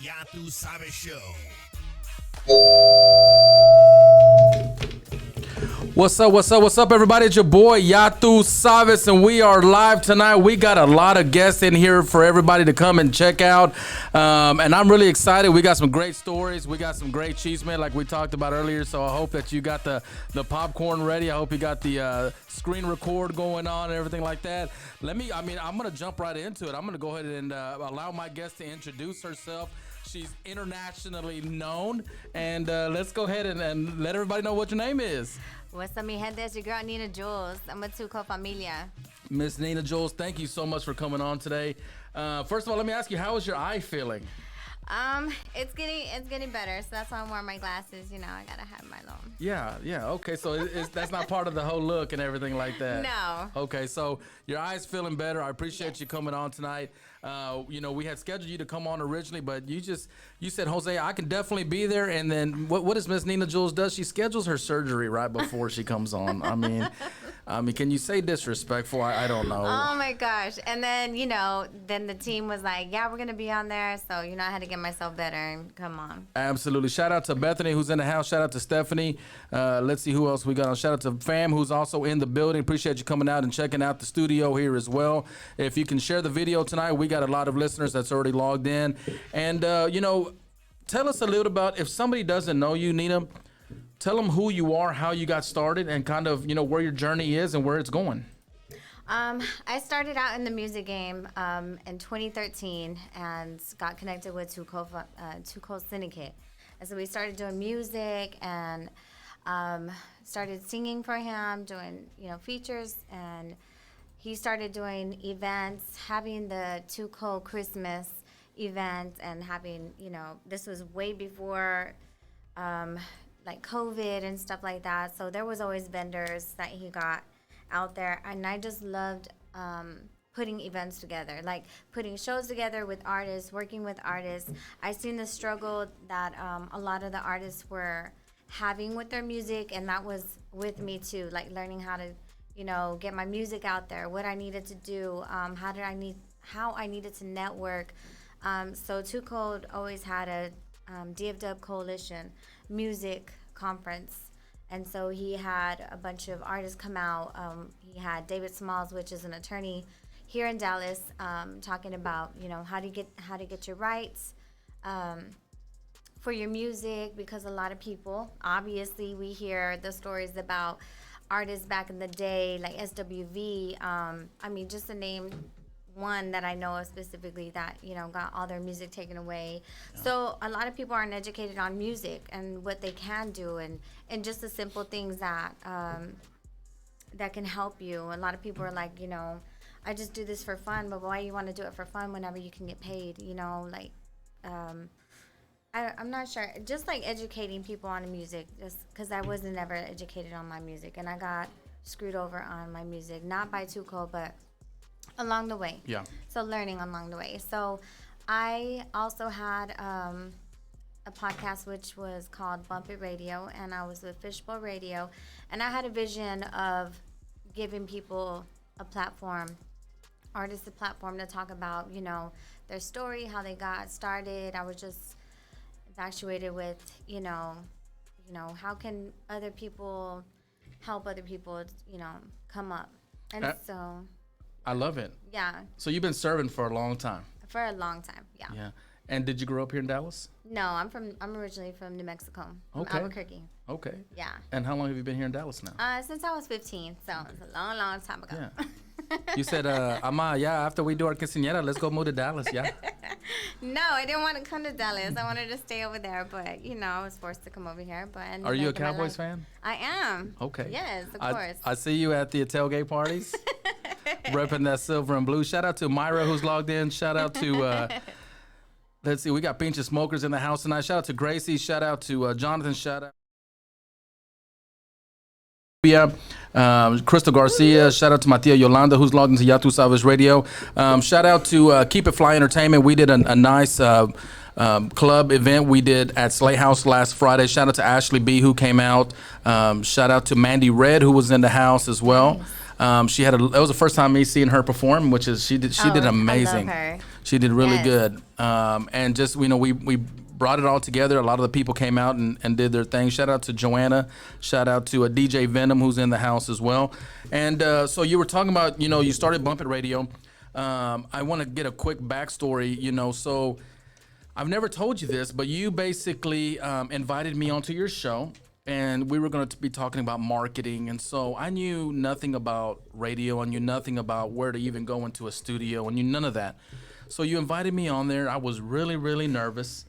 Ya Tú Sabes Show. What's up, everybody? It's your boy, Ya Tú Sabes, and we are live tonight. We got a lot of guests in here for everybody to come and check out, and I'm really excited. We got some great stories. We got some great cheese, man, like we talked about earlier, so I hope that you got the popcorn ready. I hope you got the screen record going on and everything like that. I'm going to jump right into it. I'm going to go ahead and allow my guest to introduce herself. She's internationally known, and let's go ahead and let everybody know what your name is. What's up, mi gente? It's your girl, Nina Jewelz. I'm a Tuco familia. Miss Nina Jewelz, thank you so much for coming on today. First of all, let me ask you, how is your eye feeling? It's getting better. So that's why I'm wearing my glasses. You know, I gotta have my loan. Yeah. Okay, so that's not part of the whole look and everything like that. No. Okay, so your eye's feeling better. I appreciate you coming on tonight. We had scheduled you to come on originally, but you said, Jose, I can definitely be there. And then what does Miss Nina Jewelz does? She schedules her surgery right before she comes on. I mean, can you say disrespectful? I don't know. Oh my gosh. And then, then the team was like, yeah, we're going to be on there. So, I had to get myself better and come on. Absolutely. Shout out to Bethany, who's in the house. Shout out to Stephanie. Let's see who else we got on. Shout out to Fam, who's also in the building. Appreciate you coming out and checking out the studio here as well. If you can share the video tonight, we got a lot of listeners that's already logged in. And, tell us a little about, if somebody doesn't know you, Nina, tell them who you are, how you got started, and kind of, where your journey is and where it's going. I started out in the music game in 2013 and got connected with Tuco Syndicate. And so we started doing music and started singing for him, doing, features, and he started doing events, having the Tuco Christmas event, and having, this was way before like COVID and stuff like that. So there was always vendors that he got out there, and I just loved putting events together, like putting shows together with artists, working with artists. I seen the struggle that a lot of the artists were having with their music, and that was with me too, like learning how to get my music out there, what I needed to do, how I needed to network. So Tuco always had a DFW Coalition music conference. And so he had a bunch of artists come out. He had David Smalls, which is an attorney here in Dallas, talking about how to get your rights for your music, because a lot of people, obviously, we hear the stories about artists back in the day, like SWV. Just to name one that I know of specifically that got all their music taken away. Yeah. So a lot of people aren't educated on music and what they can do, and just the simple things that that can help you. A lot of people are like, I just do this for fun, but why you want to do it for fun whenever you can get paid? I'm not sure. Just like educating people on the music, just because I wasn't ever educated on my music, and I got screwed over on my music, not by Tuco, but along the way. Yeah. So learning along the way. So I also had a podcast which was called Bump It Radio, and I was with Fishbowl Radio, and I had a vision of giving people a platform, artists a platform to talk about, their story, how they got started. I was just infatuated with, how can other people help other people, come up. And so I love it. Yeah. So you've been serving for a long time. For a long time, yeah. Yeah. And did you grow up here in Dallas? No, I'm originally from New Mexico, from Albuquerque. Okay. Yeah. And how long have you been here in Dallas now? Since I was 15, so it's a long, long time ago. Yeah. You said, Ama, after we do our quinceañera, let's go move to Dallas, yeah? No, I didn't want to come to Dallas. I wanted to stay over there, but, I was forced to come over here. But are you a Cowboys fan? I am. Okay. Yes, of course. I see you at the tailgate parties, repping that silver and blue. Shout out to Myra, who's logged in. Shout out to, let's see, we got Pinche Smokerz in the house tonight. Shout out to Gracie. Shout out to Jonathan. Shout out. Crystal Garcia. Shout out to my tia Yolanda, who's logged into Ya Tú Sabes Radio. Shout out to Keep It Fly Entertainment. We did a nice club event we did at Slay House last Friday. Shout out to Ashley B, who came out. Shout out to Mandy Red, who was in the house as well. It was the first time me seeing her perform, which is she did amazing. I love her. She did really Yes. good. And just, we brought it all together. A lot of the people came out and did their thing. Shout out to Joanna. Shout out to a DJ Venom who's in the house as well. And so you were talking about, you started Bump It Radio. I want to get a quick backstory, so I've never told you this, but you basically invited me onto your show, and we were going to be talking about marketing. And so I knew nothing about radio. I knew nothing about where to even go into a studio. I knew none of that. So you invited me on there. I was really, really nervous.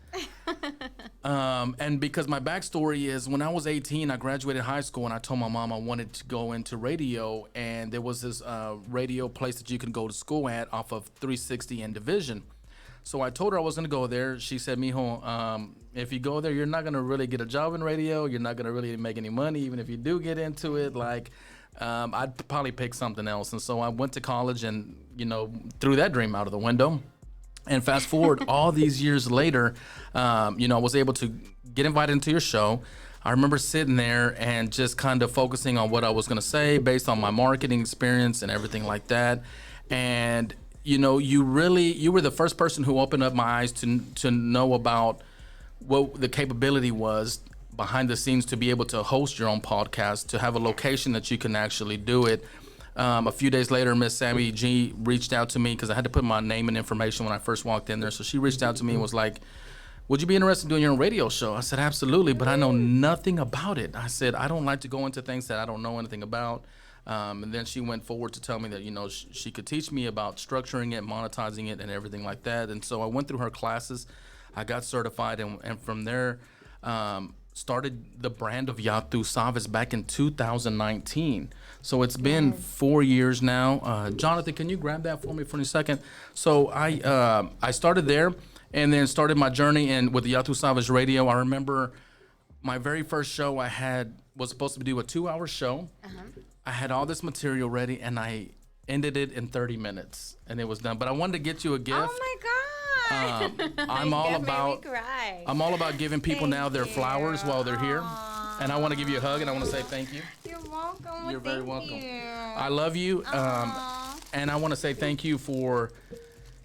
And because my backstory is when I was 18, I graduated high school and I told my mom I wanted to go into radio. And there was this radio place that you could go to school at off of 360 and Division. So I told her I was going to go there. She said, Mijo, if you go there, you're not going to really get a job in radio. You're not going to really make any money. Even if you do get into it, I'd probably pick something else. And so I went to college and, threw that dream out of the window. And fast forward all these years later, I was able to get invited into your show. I remember sitting there and just kind of focusing on what I was going to say based on my marketing experience and everything like that. And you were the first person who opened up my eyes to know about what the capability was behind the scenes to be able to host your own podcast, to have a location that you can actually do it. A few days later, Miss Sammy G reached out to me because I had to put my name and information when I first walked in there. So she reached out to me and was like, would you be interested in doing your own radio show? I said, absolutely, but I know nothing about it. I said, I don't like to go into things that I don't know anything about. And then she went forward to tell me that, she could teach me about structuring it, monetizing it, and everything like that. And so I went through her classes. I got certified, and from there, started the brand of Yatu Savas back in 2019. So it's been 4 years now. Jonathan, can you grab that for me for a second? So I started there and then started my journey with the Yatu Savas Radio. I remember my very first show was supposed to do a 2-hour show. Uh-huh. I had all this material ready and I ended it in 30 minutes and it was done. But I wanted to get you a gift. Oh my God. I'm all about giving people now their flowers while they're here. And I want to give you a hug and I want to say thank you. You're welcome. You're very welcome. You. I love you. And I want to say thank you for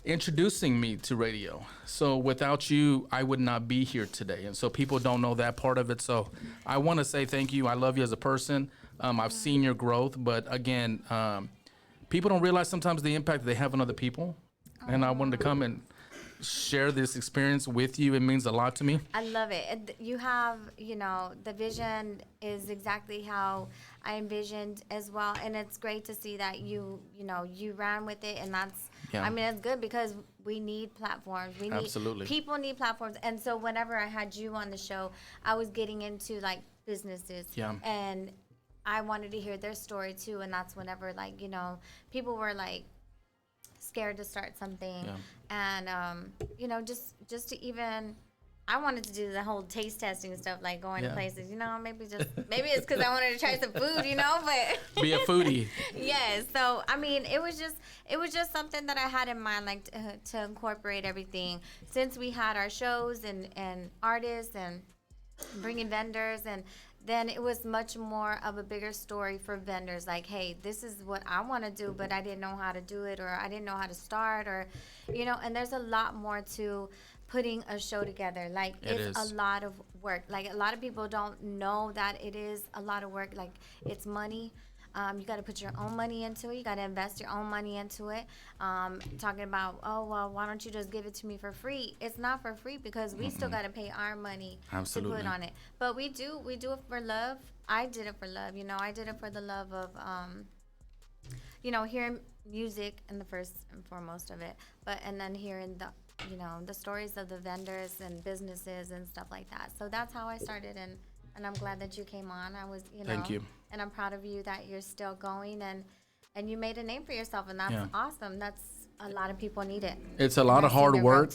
introducing me to radio. So without you, I would not be here today. And so people don't know that part of it. So I want to say thank you. I love you as a person. I've seen your growth. But again, people don't realize sometimes the impact that they have on other people. And I wanted to come and share this experience with you. It means a lot to me. I love it. You have, the vision is exactly how I envisioned as well. And it's great to see that you ran with it. And that's, it's good because we need platforms. Absolutely. People need platforms. And so whenever I had you on the show, I was getting into businesses. Yeah. And I wanted to hear their story too. And that's whenever people were scared to start something. And just to even I wanted to do the whole taste testing stuff, going to places, maybe it's because I wanted to try some food, but be a foodie. Yes. So it was just something that I had in mind, to incorporate everything, since we had our shows and artists and bringing vendors, and then it was much more of a bigger story for vendors. Hey, this is what I want to do, but I didn't know how to do it, or I didn't know how to start, or, and there's a lot more to putting a show together. It's a lot of work. A lot of people don't know that it is a lot of work. It's money. You got to put your own money into it. You got to invest your own money into it. Talking about, why don't you just give it to me for free? It's not for free because we still got to pay our money to put on it. But we do it for love. I did it for love. I did it for the love of, hearing music in the first and foremost of it. And then hearing the stories of the vendors and businesses and stuff like that. So that's how I started, and I'm glad that you came on. I was, Thank you. And I'm proud of you that you're still going and you made a name for yourself, and that's awesome. That's a lot of people need it. It's a lot of hard work.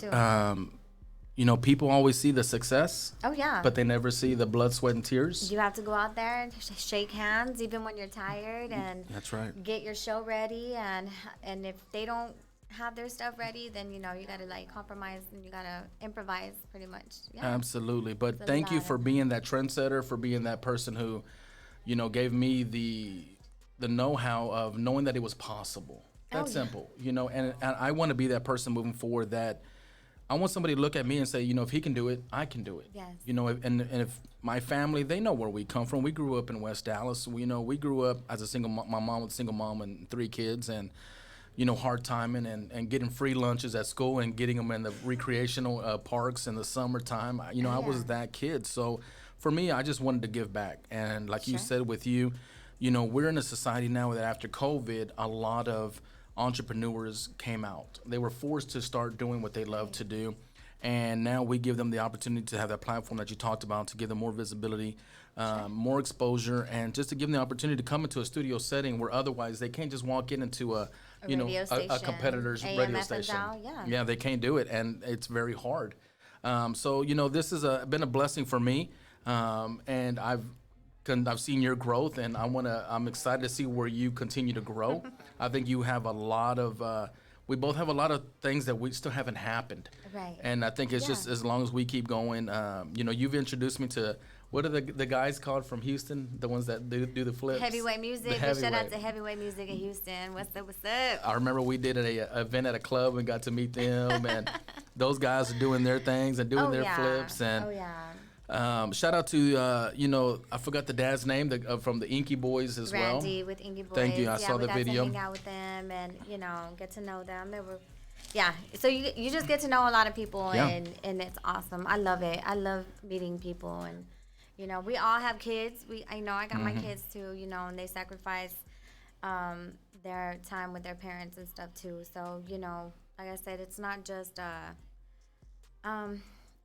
People always see the success. Oh yeah. But they never see the blood, sweat, and tears. You have to go out there and shake hands even when you're tired, and that's right. Get your show ready, and if they don't have their stuff ready, then you gotta compromise and you gotta improvise pretty much. Yeah. Absolutely. But thank you for being that trendsetter, for being that person who, gave me the know-how of knowing that it was possible. That's yeah. simple, and I want to be that person moving forward that I want somebody to look at me and say, if he can do it, I can do it. Yes. And if my family, they know where we come from. We grew up in West Dallas. We grew up as a my mom was a single mom and 3 kids, and hard timing and getting free lunches at school and getting them in the recreational parks in the summertime. I was that kid. So for me, I just wanted to give back. And like you Sure. said with you, we're in a society now that after COVID, a lot of entrepreneurs came out. They were forced to start doing what they love to do. And now we give them the opportunity to have that platform that you talked about, to give them more visibility, more exposure, and just to give them the opportunity to come into a studio setting where otherwise they can't just walk into a radio a station, competitor's AM, radio FM station. dial, yeah. Yeah, they can't do it, and it's very hard. So this has been a blessing for me, and I've seen your growth, and I'm excited to see where you continue to grow. I think you have a lot of. We both have a lot of things that we still haven't happened. Right. And I think it's just Yeah. as long as we keep going. You've introduced me to what are the guys called from Houston, the ones that do the flips. Heavyweight music. The Big shout out heavyweight. to Heavyweight Music in Houston. What's up? What's up? I remember we did a event at a club and got to meet them, and those guys are doing their things and doing their yeah. flips. And Oh yeah. shout out to I forgot the dad's name from the Inky Boys as Randy well. with Inky Boys. Thank you. I yeah, saw we the got video. to hang out with them and get to know them. They were, yeah. So you just get to know a lot of people Yeah. and it's awesome. I love it. I love meeting people and we all have kids. I got my Mm-hmm. kids too. And they sacrifice their time with their parents and stuff too. So like I said, it's not just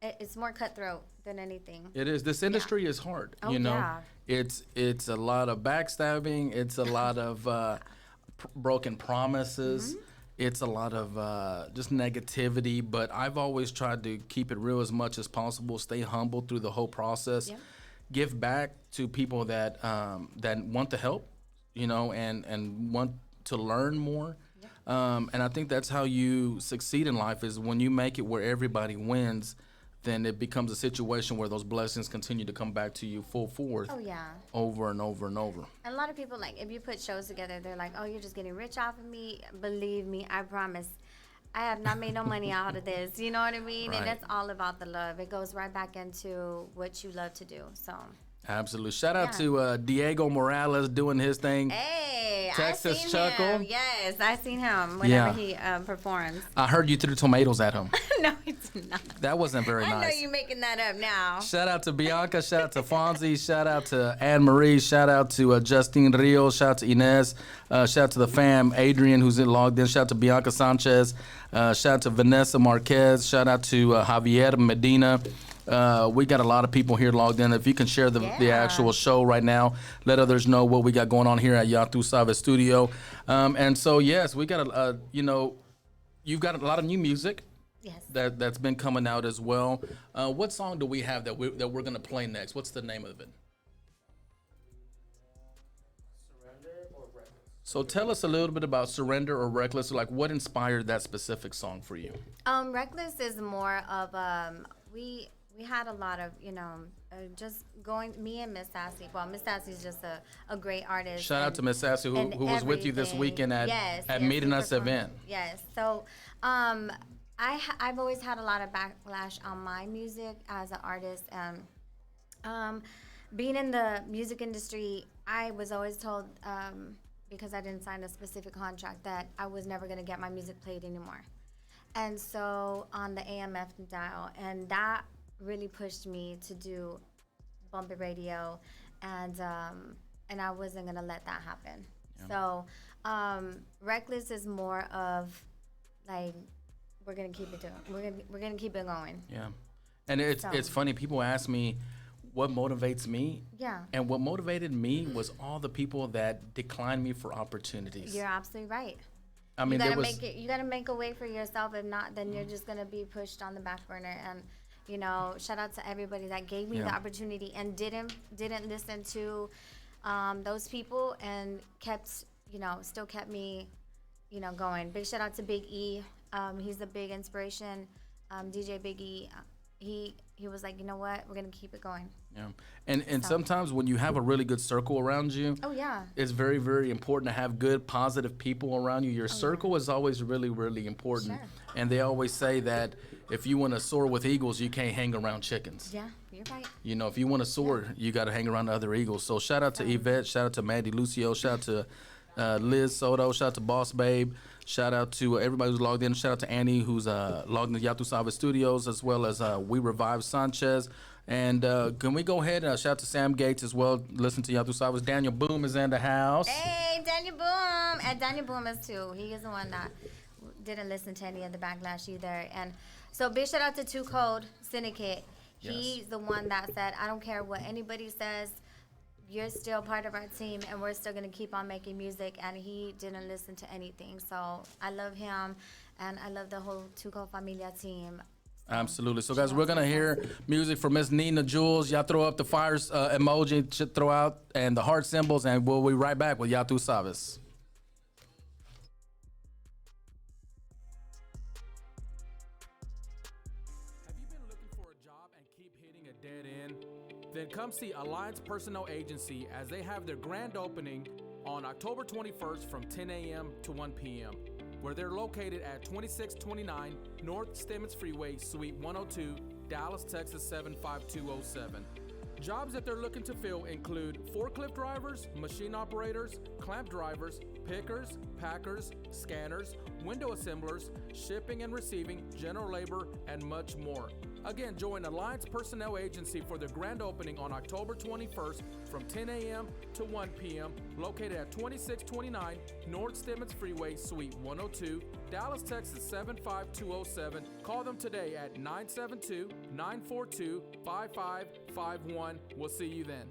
it's more cutthroat than anything. It is. This industry is hard. Oh, yeah. It's a lot of backstabbing. It's a lot of broken promises. Mm-hmm. It's a lot of just negativity. But I've always tried to keep it real as much as possible. Stay humble through the whole process. Yeah. Give back to people that that want the help, and want to learn more. And I think that's how you succeed in life, is when you make it where everybody wins. Then it becomes a situation where those blessings continue to come back to you full force. Oh yeah. Over and over and over. And a lot of people, like, if you put shows together, they're like, oh, you're just getting rich off of me. Believe me, I promise. I have not made no money out of this. You know what I mean? Right. And it's all about the love. It goes right back into what you love to do. So, Absolutely. Shout out Yeah. to Diego Morales doing his thing. hey, Texas I seen Chuckle. him. Yes, I seen him Yeah. whenever he performs. I heard you threw tomatoes at him. No, it's not. That wasn't very I know nice. you making that up now. Shout out to Bianca. Shout out to Fonzie. Shout out to Anne Marie. Shout out to Justine Rios. Shout out to Inez. Shout out to the fam, Adrian, who's logged in. Shout out to Bianca Sanchez. Shout out to Vanessa Marquez. Shout out to Javier Medina. We got a lot of people here logged in. If you can share the Yeah. actual show right now, let others know what we got going on here at Yatu Save Studio. And so, yes, we got you've got a lot of new music. Yes. That's been coming out as well. What song do we have that we're gonna play next? What's the name of it? Surrender or Reckless? So tell us a little bit about Surrender or Reckless. Like, what inspired that specific song for you? Reckless is more of we had a lot of just going, me and Miss Sassy. Well, Miss Sassy is just a great artist. Shout out to Miss Sassy and who was with you this everything. weekend at Yes, Meeting he Us performed. event. Yes. So I've always had a lot of backlash on my music as an artist, and being in the music industry, I was always told because I didn't sign a specific contract that I was never going to get my music played anymore. And so on the AMF dial, and that really pushed me to do bumpy radio, and I wasn't gonna let that happen. So Reckless is more of like we're gonna keep it doing. We're gonna keep it going. Yeah, and it's funny. People ask me what motivates me. Yeah. And what motivated me was all the people that declined me for opportunities. You're absolutely right. I mean, you there gotta was. you gotta make a way for yourself. If not, then you're just gonna be pushed on the back burner. And shout out to everybody that gave me the Yeah. opportunity and didn't listen to those people and kept still kept me going. Big shout out to Big E. He's a big inspiration. DJ Big E. he was like, you know what, we're gonna keep it going. Yeah, and sometimes when you have a really good circle around you, Oh yeah. it's very, very important to have good, positive people around you. Your circle is always really, really important. Sure. And they always say that if you want to soar with eagles, you can't hang around chickens. Yeah, you're right. You know, if you want to soar, you got to hang around the other eagles. So shout out to Yvette, shout out to Mandy Lucio, shout out to Liz Soto, shout out to Boss Babe, shout out to everybody who's logged in, shout out to Annie who's logged in Yatu Sava Studios, as well as We Revive Sanchez. And can we go ahead and shout out to Sam Gates as well, listen to Yatu Sava's. Daniel Boom is in the house. Hey, Daniel Boom. And Daniel Boom is too. He is the one that didn't listen to any of the backlash either. And so big shout out to Two Code Syndicate. He's the one that said, I don't care what anybody says, you're still part of our team and we're still going to keep on making music. And he didn't listen to anything. So I love him and I love the whole Two Code Familia team. Absolutely. So, guys, we're going to hear music from Miss Nina Jewelz. Y'all throw up the fires emoji, throw out, and the heart symbols, and we'll be right back with Yatu Savas. Have you been looking for a job and keep hitting a dead end? Then come see Alliance Personnel Agency as they have their grand opening on October 21st from 10 a.m. to 1 p.m., where they're located at 2629 North Stemmons Freeway, Suite 102, Dallas, Texas 75207. Jobs that they're looking to fill include forklift drivers, machine operators, clamp drivers, pickers, packers, scanners, window assemblers, shipping and receiving, general labor, and much more. Again, join Alliance Personnel Agency for their grand opening on October 21st from 10 a.m. to 1 p.m. located at 2629 North Stemmons Freeway, Suite 102, Dallas, Texas 75207. Call them today at 972-942-5551. We'll see you then.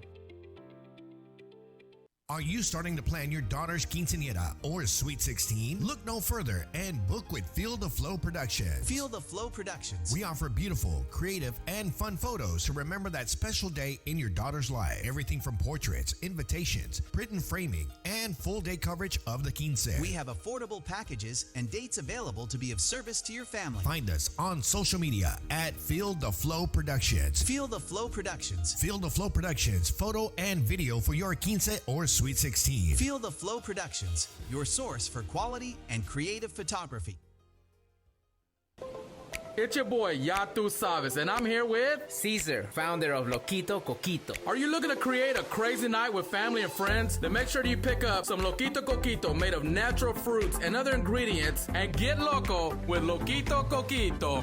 Are you starting to plan your daughter's quinceañera or Sweet 16? Look no further and book with Feel the Flow Productions. Feel the Flow Productions. We offer beautiful, creative, and fun photos to remember that special day in your daughter's life. Everything from portraits, invitations, print and framing, and full day coverage of the quince. We have affordable packages and dates available to be of service to your family. Find us on social media at Feel the Flow Productions. Feel the Flow Productions. Feel the Flow Productions, photo and video for your quince or Sweet 16. Feel the Flow Productions, your source for quality and creative photography. It's your boy Yatu Savas, and I'm here with Caesar, founder of Loquito Coquito. Are you looking to create a crazy night with family and friends? Then make sure you pick up some Loquito Coquito made of natural fruits and other ingredients and get loco with Loquito Coquito.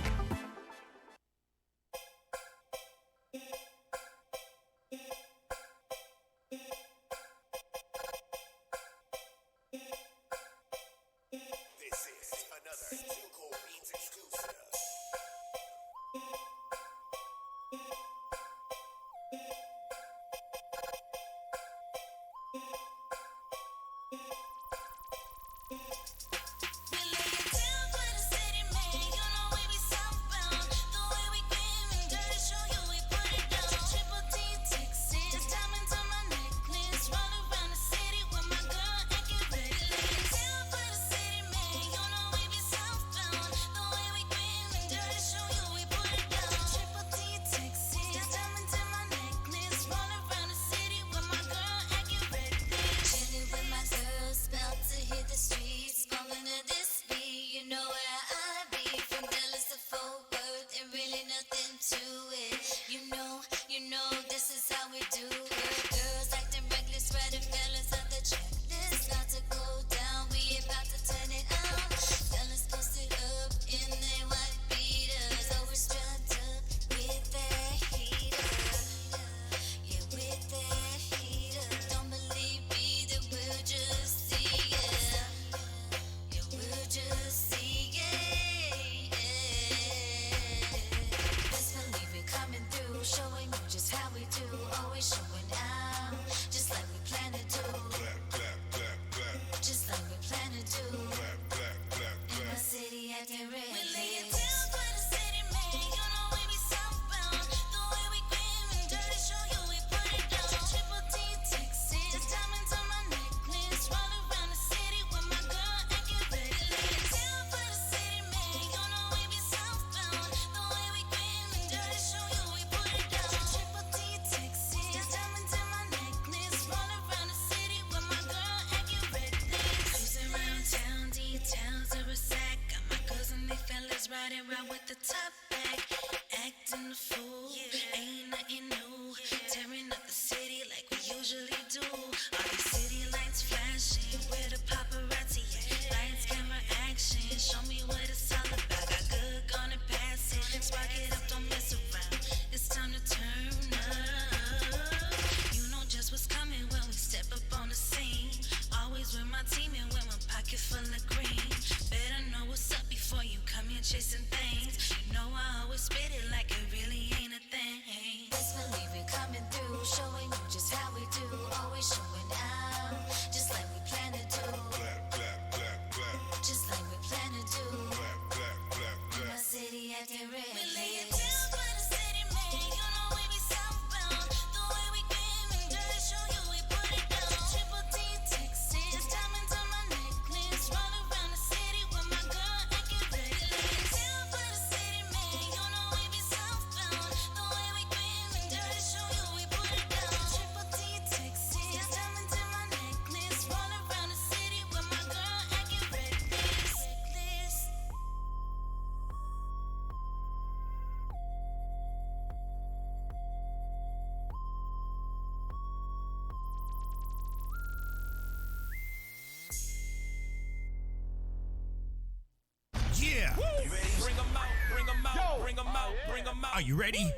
Are you ready?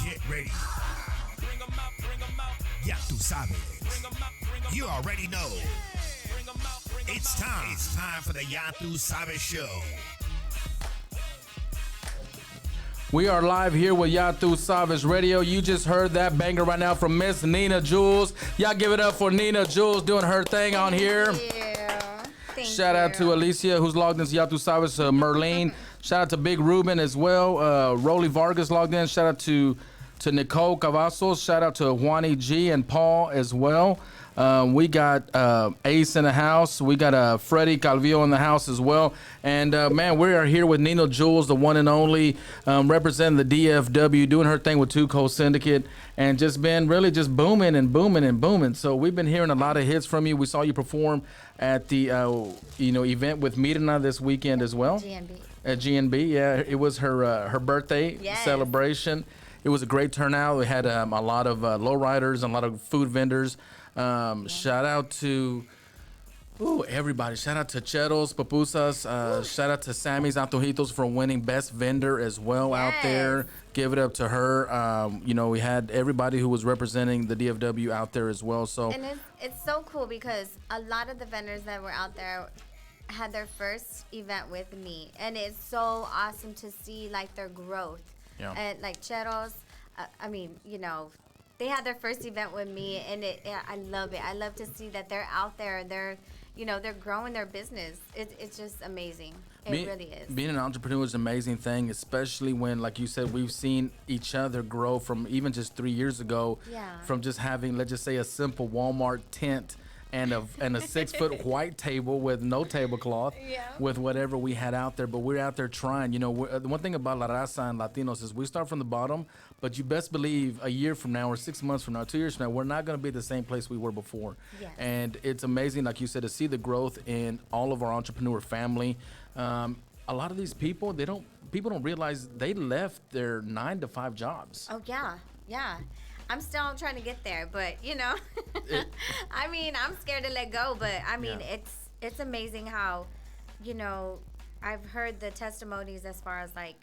Get ready. Ya tú sabes. You already know. It's time. It's time for the Ya tú sabes show. We are live here with Ya tú sabes Radio. You just heard that banger right now from Miss Nina Jewelz. Y'all give it up for Nina Jewelz doing her thing on here. Shout out to Alicia, who's logged into Ya tú sabes, Merlene. Shout out to Big Ruben as well. Rolly Vargas logged in. Shout out to Nicole Cavazos. Shout out to Juani G and Paul as well. We got Ace in the house. We got Freddie Calvillo in the house as well. And man, we are here with Nina Jewelz, the one and only, representing the DFW, doing her thing with Two Coast Syndicate, and just been really just booming and booming and booming. So we've been hearing a lot of hits from you. We saw you perform at the event with Mirna this weekend as well. GNB. At GNB, yeah, it was her birthday celebration. It was a great turnout. We had a lot of lowriders and a lot of food vendors. Shout out to everybody. Shout out to Chetos, Papusas. Shout out to Sammy's Antojitos for winning Best Vendor as well out there. Give it up to her. We had everybody who was representing the DFW out there as well. So and it's so cool because a lot of the vendors that were out there had their first event with me, and it's so awesome to see like their growth. Yeah. And like Chetos, they had their first event with me, and I love it. I love to see that they're out there. They're growing their business. It's just amazing. It really is. Being an entrepreneur is an amazing thing, especially when, like you said, we've seen each other grow from even just 3 years ago. Yeah. From just having, let's just say, a simple Walmart tent and a 6-foot white table with no tablecloth, with whatever we had out there. But we're out there trying. The one thing about La Raza and Latinos is we start from the bottom, but you best believe a year from now or 6 months from now, 2 years from now, we're not going to be the same place we were before. Yes. And it's amazing, like you said, to see the growth in all of our entrepreneur family. A lot of these people, people don't realize they left their 9-to-5 jobs. Oh yeah. I'm still trying to get there, but I'm scared to let go, but it's amazing how, I've heard the testimonies as far as like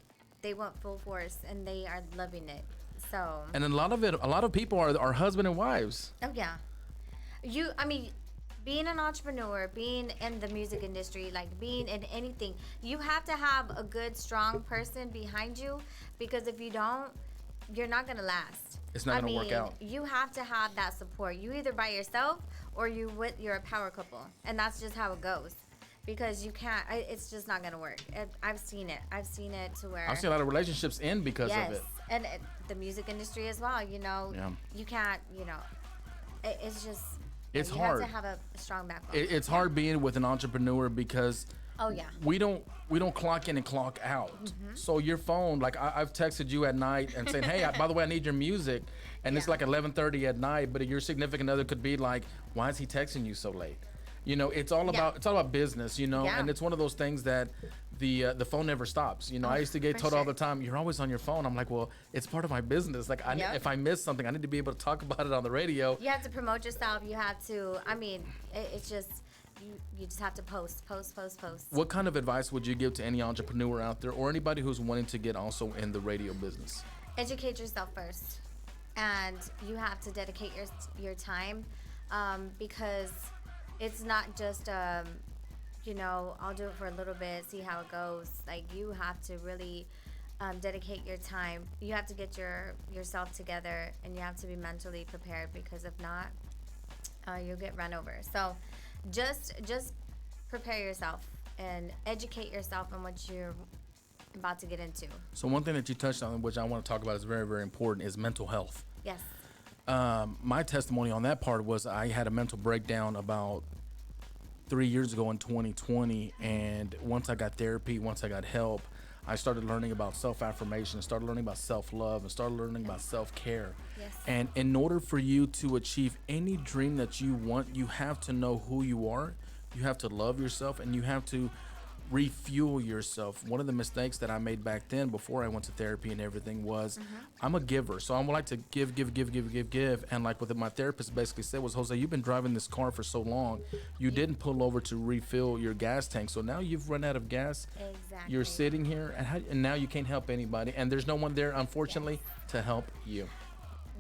they went full force and they are loving it. So and a lot of people are husband and wives. Oh yeah. Being an entrepreneur, being in the music industry, like being in anything, you have to have a good, strong person behind you, because if you don't, you're not gonna last. It's not gonna work out. You have to have that support. You either by yourself or you're a power couple, and that's just how it goes. Because you can't. It's just not gonna work. I've seen it. I've seen it to where I've seen a lot of relationships end because of it. And the music industry as well. You can't. It's just. It's you hard. You have to have a strong backbone. It's hard being with an entrepreneur because. Oh yeah. We don't clock in and clock out. Mm-hmm. So your phone, like I've texted you at night and saying, hey, by the way, I need your music, and it's like 11:30 at night. But your significant other could be like, why is he texting you so late? It's all about business. And it's one of those things that the phone never stops. I used to get told all the time, you're always on your phone. I'm like, well, it's part of my business. Like if I miss something, I need to be able to talk about it on the radio. You have to promote yourself. You have to. It's just. You just have to post. What kind of advice would you give to any entrepreneur out there or anybody who's wanting to get also in the radio business? Educate yourself first, and you have to dedicate your time, because it's not just I'll do it for a little bit, see how it goes. Like you have to really dedicate your time. You have to get yourself together, and you have to be mentally prepared, because if not, you'll get run over. So. Just prepare yourself and educate yourself on what you're about to get into. So one thing that you touched on, which I want to talk about, is very, very important, is mental health. Yes. My testimony on that part was I had a mental breakdown about 3 years ago in 2020, and once I got therapy, once I got help, I started learning about self-affirmation, started learning about self-love, and started learning about self-care. Yes. And in order for you to achieve any dream that you want, you have to know who you are, you have to love yourself, and you have to refuel yourself. One of the mistakes that I made back then before I went to therapy and everything was I'm a giver. So I'm like to give. And like what my therapist basically said was, Jose, you've been driving this car for so long. You didn't pull over to refill your gas tank. So now you've run out of gas. Exactly. You're sitting here and now you can't help anybody. And there's no one there, unfortunately, to help you.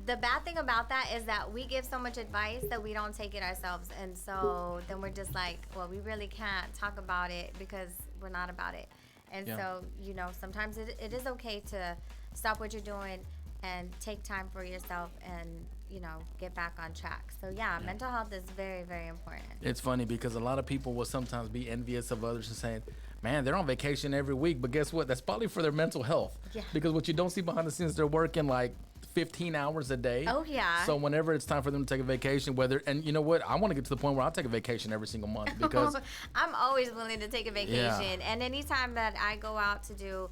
The bad thing about that is that we give so much advice that we don't take it ourselves. And so then we're just like, well, we really can't talk about it because we're not about it. And so, you know, sometimes it is okay to stop what you're doing and take time for yourself and, you know, get back on track. So, mental health is very, very important. It's funny because a lot of people will sometimes be envious of others and saying, man, they're on vacation every week. But guess what? That's probably for their mental health. Yeah. Because what you don't see behind the scenes, they're working like 15 hours a day. Oh, yeah. So whenever it's time for them to take a vacation, and you know what? I want to get to the point where I'll take a vacation every single month because I'm always willing to take a vacation. And anytime that I go out to do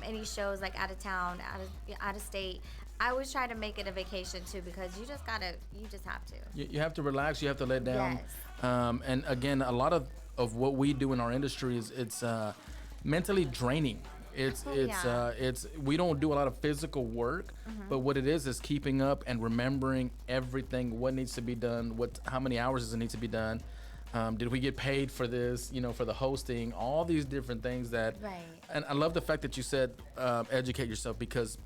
any shows like out of town, out of state, I always try to make it a vacation too because you just have to. You have to relax. You have to let down. Yes. And again, a lot of what we do in our industry is it's mentally draining. It's we don't do a lot of physical work, but what it is keeping up and remembering everything, what needs to be done, how many hours does it need to be done, did we get paid for this, you know, for the hosting, all these different things that. Right. And I love the fact that you said educate yourself because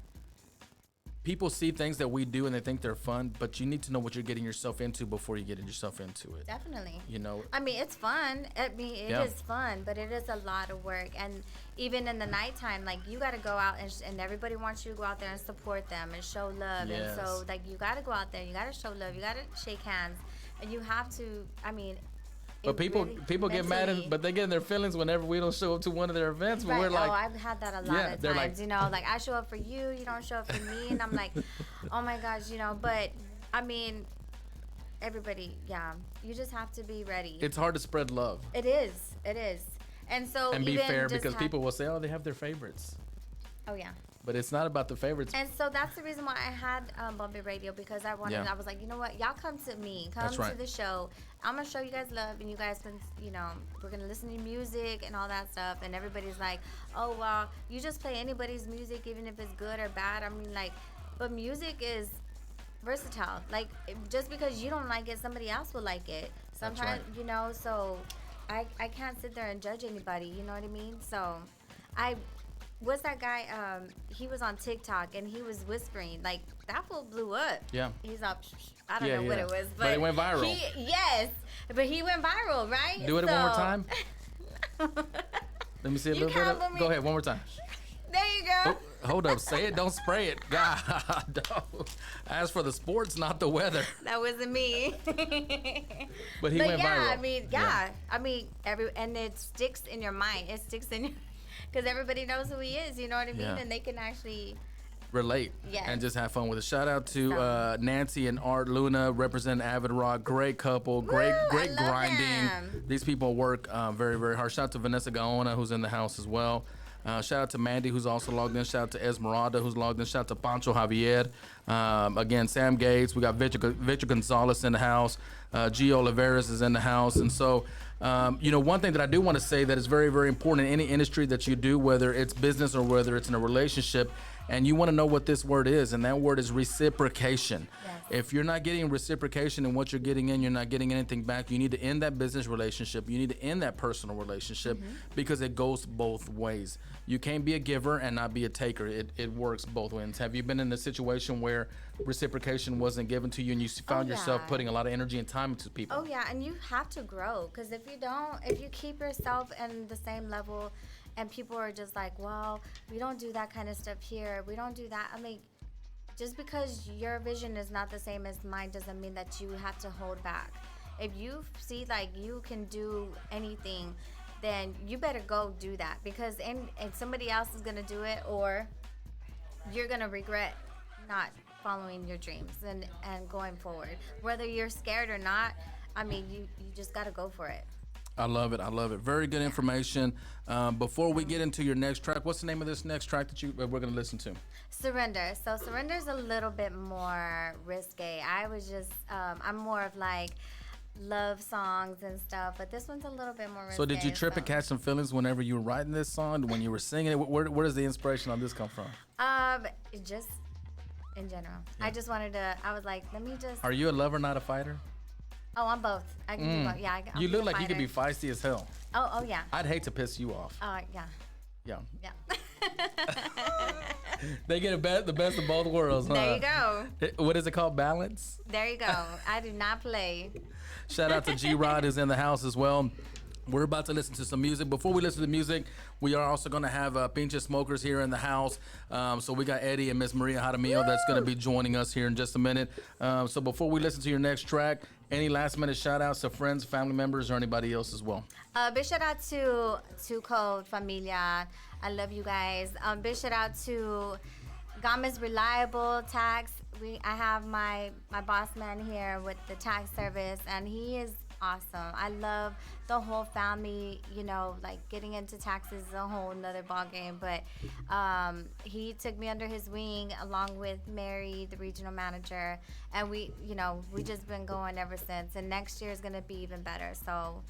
people see things that we do and they think they're fun, but you need to know what you're getting yourself into before you get yourself into it. Definitely. You know. I mean, it's fun. It is fun, but it is a lot of work. And even in the nighttime, like you got to go out and everybody wants you to go out there and support them and show love. Yes. And so like you got to go out there, you got to show love, you got to shake hands, and you have to. I mean. But people get mad, but they get in their feelings whenever we don't show up to one of their events. But right. we're like, I've had that a lot of times. Like, you know, like I show up for you, you don't show up for me, and I'm like, oh my gosh, you know. But I mean, everybody, you just have to be ready. It's hard to spread love. It is, and so and be fair because people will say, oh, they have their favorites. Oh yeah. But it's not about the favorites. And so that's the reason why I had Bombay Radio because I wanted. I was like, you know what, y'all come to me, come to the show. I'm gonna show you guys love, and you guys can, you know, we're gonna listen to music and all that stuff. And everybody's like, oh well, you just play anybody's music, even if it's good or bad. I mean, like, but music is versatile. Like, just because you don't like it, somebody else will like it. Sometimes, you know. So, I can't sit there and judge anybody. You know what I mean? So, what's that guy? He was on TikTok and he was whispering. Like, that fool blew up. Yeah. He's up. I don't know what it was. But it went viral. Yes. But he went viral, right? Do it one more time. Let me see a little bit. Go ahead, one more time. There you go. Oh, hold up. Say it, don't spray it. God, don't. As for the sports, not the weather. That wasn't me. But he went viral. I mean, and it sticks in your mind. It sticks in your... Because everybody knows who he is, you know what I mean? And they can actually relate and just have fun with it. Shout out to Nancy and Art Luna, representing Avid Rock. Great couple, great grinding. Them. These people work very, very hard. Shout out to Vanessa Gaona, who's in the house as well. Shout out to Mandy, who's also logged in. Shout out to Esmeralda, who's logged in. Shout out to Pancho Javier. Again, Sam Gates. We got Victor Gonzalez in the house. G. Oliveras is in the house. And so, you know, one thing that I do want to say that is very, very important in any industry that you do, whether it's business or whether it's in a relationship, and you want to know what this word is, and that word is reciprocation. Yes. If you're not getting reciprocation in what you're getting in, you're not getting anything back. You need to end that business relationship. You need to end that personal relationship because it goes both ways. You can't be a giver and not be a taker. It works both ways. Have you been in a situation where reciprocation wasn't given to you and you found yourself putting a lot of energy and time into people? Oh, yeah, and you have to grow because if you keep yourself in the same level and people are just like, well, we don't do that kind of stuff here. We don't do that. I mean, just because your vision is not the same as mine doesn't mean that you have to hold back. If you see like you can do anything, then you better go do that because and somebody else is going to do it or you're going to regret not following your dreams and going forward. Whether you're scared or not, I mean, you just got to go for it. I love it. Very good information. Before we get into your next track, what's the name of this next track that we're going to listen to? Surrender. So Surrender's a little bit more risque. I was just, I'm more of like, love songs and stuff, but this one's a little bit more risque. So did you trip and catch some feelings whenever you were writing this song, when you were singing it? Where does the inspiration on this come from? Just in general. I just wanted to, I was like, let me just. Are you a lover, not a fighter? Oh, I'm both. I can do both. Yeah, I'll You be look a like you could be fighter. feisty as hell. Oh, yeah. I'd hate to piss you off. Yeah. Yeah. Yeah. They get the best of both worlds, huh? There you go. What is it called? Balance? There you go. I do not play. Shout out to G-Rod who's in the house as well. We're about to listen to some music. Before we listen to music, we are also going to have Pinche Smokerz here in the house. So we got Eddie and Miss Maria Jaramillo that's going to be joining us here in just a minute. So before we listen to your next track, any last minute shout outs to friends, family members, or anybody else as well? Big shout out to Code Familia. I love you guys. Big shout out to Gamez Reliable Tax. I have my boss man here with the tax service, and he is awesome. I love the whole family. You know, like getting into taxes is a whole nother ball game, but he took me under his wing along with Mary, the regional manager, and we just been going ever since. And next year is gonna be even better. So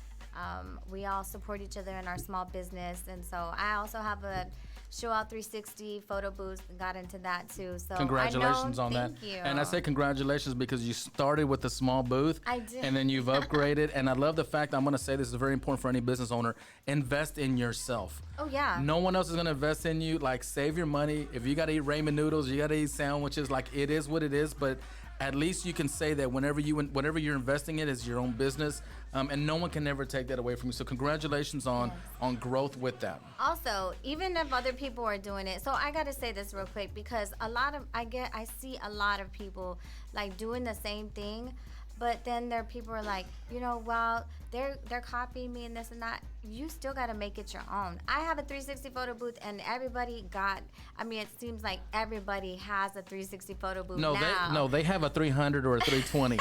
we all support each other in our small business, and so I also have a Show Out 360 photo booth and got into that too. So congratulations on that. Thank you. And I say congratulations because you started with a small booth. I did. And then you've upgraded. And I love the fact, I'm going to say this is very important for any business owner, invest in yourself. Oh, yeah. No one else is going to invest in you. Like, save your money. If you got to eat ramen noodles, you got to eat sandwiches, like, it is what it is. But at least you can say that whenever you're investing it is your own business, and no one can ever take that away from you. So congratulations on growth with that. Also, even if other people are doing it, so I gotta say this real quick because I see a lot of people like doing the same thing, but then there are people who are like, well, they're copying me and this and that. You still gotta make it your own. I have a 360 photo booth, and it seems like everybody has a 360 photo booth now. They have a 300 or a 320.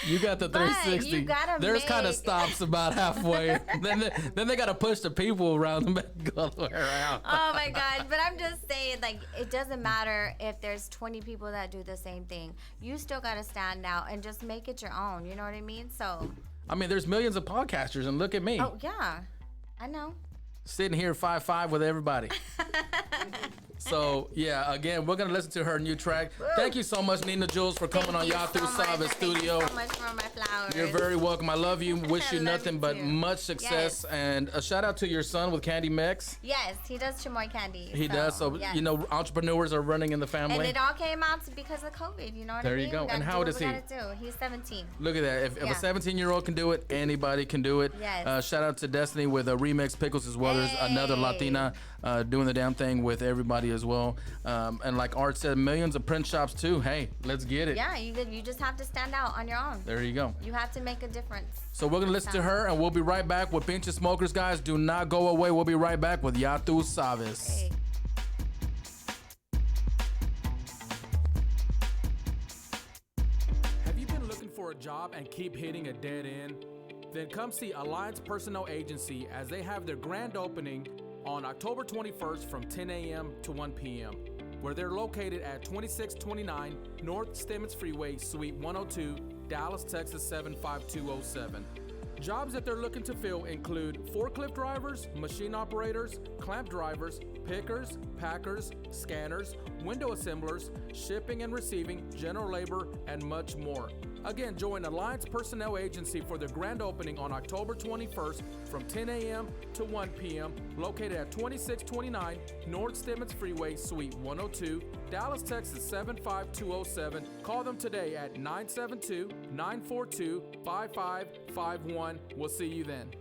You got the 360. You gotta There's kind of stops about halfway. then they got to push the people around them back all the way around. Oh my God. But I'm just saying, like, it doesn't matter if there's 20 people that do the same thing. You still got to stand out and just make it your own. You know what I mean? So. I mean, there's millions of podcasters, and look at me. Oh, yeah. I know. Sitting here 5'5" with everybody. So, yeah, again, we're going to listen to her new track. Woo. Thank you so much, Nina Jewelz, for coming on Yatu Savage Studio. Thank you so much for my flowers. You're very welcome. I love you. Wish you I love nothing you but too. much success. Yes. And a shout out to your son with Candy Mex. Yes, he does chamoy candy. He does. So, yes. Entrepreneurs are running in the family. And it all came out because of COVID, you know what I mean? There you go. We gotta And how do old what is we he? gotta do. He's 17. Look at that. If a Yeah. 17-year-old can do it, anybody can do it. Yes. Shout out to Destiny with Remix Pickles as well. There's another Hey. Latina doing the damn thing with everybody as well. And like Art said, millions of print shops too. Hey, let's get it. Yeah, you just have to stand out on your own. There you go. You have to make a difference. So we're going to listen to her, and we'll be right back with Pinche Smokerz, guys. Do not go away. We'll be right back with Yatu Savage. Hey. Have you been looking for a job and keep hitting a dead end? Then come see Alliance Personnel Agency as they have their grand opening on October 21st from 10 a.m. to 1 p.m., where they're located at 2629 North Stemmons Freeway, Suite 102, Dallas, Texas 75207. Jobs that they're looking to fill include forklift drivers, machine operators, clamp drivers, pickers, packers, scanners, window assemblers, shipping and receiving, general labor, and much more. Again, join Alliance Personnel Agency for the grand opening on October 21st from 10 a.m. to 1 p.m. located at 2629 North Stemmons Freeway, Suite 102, Dallas, Texas 75207. Call them today at 972-942-5551. We'll see you then.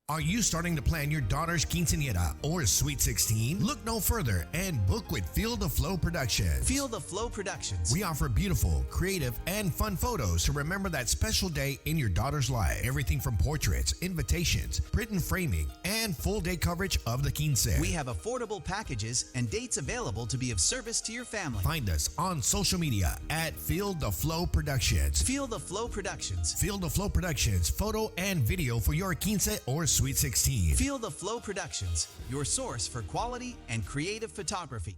Are you starting to plan your daughter's quinceañera or Sweet 16? Look no further and book with Feel the Flow Productions. Feel the Flow Productions. We offer beautiful, creative, and fun photos to remember that special day in your daughter's life. Everything from portraits, invitations, print and framing, and full day coverage of the quince. We have affordable packages and dates available to be of service to your family. Find us on social media at Feel the Flow Productions. Feel the Flow Productions. Feel the Flow Productions, photo and video for your quince or Sweet 16. Feel the Flow Productions, your source for quality and creative photography.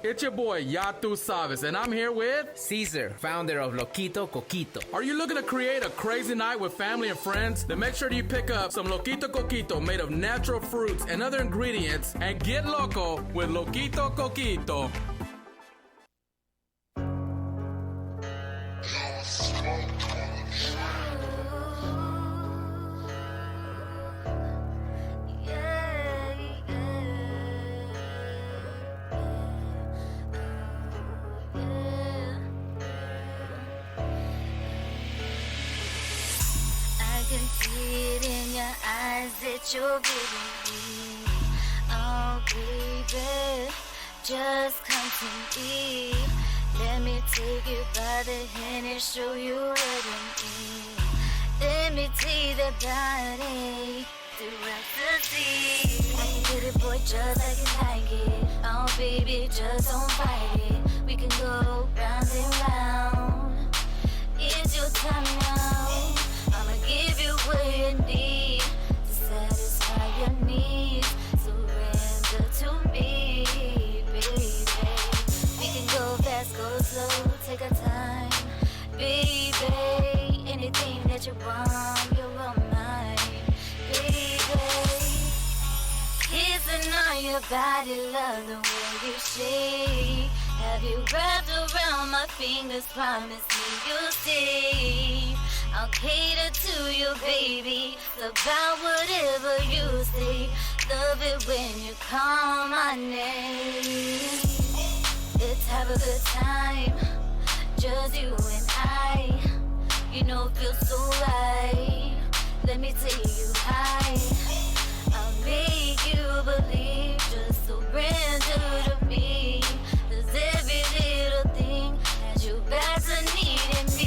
It's your boy, Yatu Sabes, and I'm here with... Caesar, founder of Loquito Coquito. Are you looking to create a crazy night with family and friends? Then make sure that you pick up some Loquito Coquito made of natural fruits and other ingredients and get loco with Loquito Coquito. That you're giving me. Oh, baby, just come to me. Let me take you by the hand and show you what I mean. Let me take that body through ecstasy. I can get it, boy, just like you like it. Oh, baby, just don't fight it. We can go round and round. It's your time now. I'ma give you what you need. Satisfy your needs, surrender to me, baby. We can go fast, go slow, take our time, baby. Anything that you want, you're all mine, baby. Kissing on your body, love the way you shake. Have you wrapped around my fingers, promise me you'll stay. I'll cater to you, baby. About whatever you say. Love it when you call my name. Let's have a good time, just you and I. You know, it feels so right. Let me take you high. I'll make you believe. Just surrender to me. 'Cause every little thing has you back to needing me.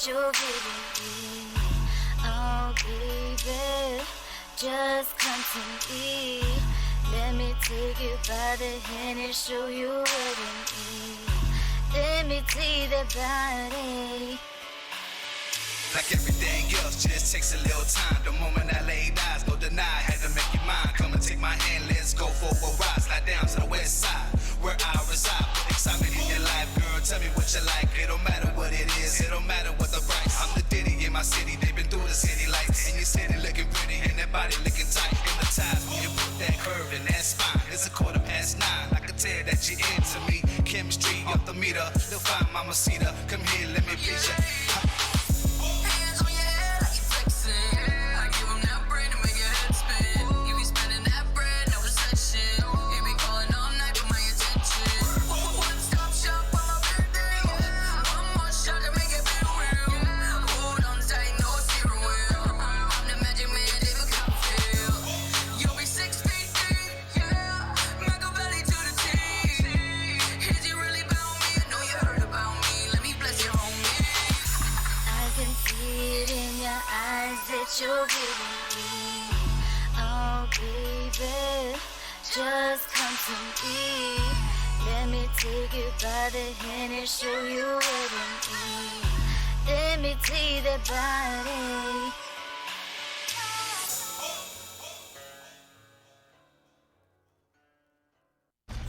You're giving me. Oh, baby, just come to me. Let me take you by the hand and show you what I mean. Let me take that body. Like everything else, just takes a little time. The moment I laid eyes, no deny, had to make you mine. Come and take my hand, let's go for a ride. Slide down to the west side, where I reside. Put excitement in your life, girl, tell me what you like. It don't matter what it is, it don't matter what the price. I'm the Diddy in my city, they've been through the city lights. And your city looking pretty, and that body looking tight. Hypnotized when you put that curve in that spine. It's 9:15, I can tell that you're into me. Chemistry up the meter, you'll find Mama Cedar. Come here, let me please you. You're giving me. Oh, baby, just come to me. Let me take you by the hand and show you what I mean. Let me take that body.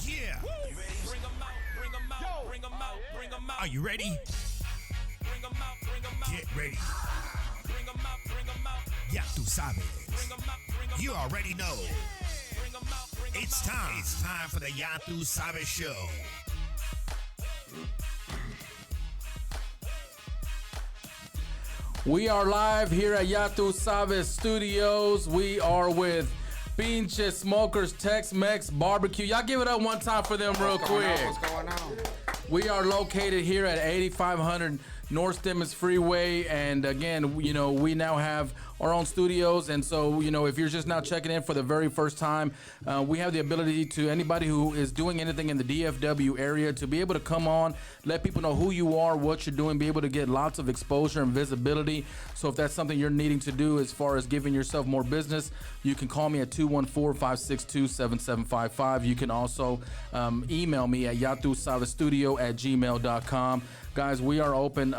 Yeah. You ready? Bring 'em out, bring 'em out, bring 'em out, bring 'em out. Are you ready? Bring 'em out, bring 'em out. Get ready. Bring 'em out, bring 'em out. Ya tú sabes. Bring 'em out, bring 'em You already know. Bring 'em out, bring 'em It's time. It's time for the Ya tú sabes show. We are live here at Yatu Sabes Studios. We are with Pinche, Smokerz, Tex-Mex, BBQ. Y'all give it up one time for them real quick. What's going on? We are located here at 8500 North Stemmons Freeway. And again, we now have our own studios. And so, if you're just now checking in for the very first time, we have the ability to anybody who is doing anything in the DFW area to be able to come on, let people know who you are, what you're doing, be able to get lots of exposure and visibility. So if that's something you're needing to do as far as giving yourself more business, you can call me at 214-562-7755. You can also email me at yatusavestudio@gmail.com. Guys, we are open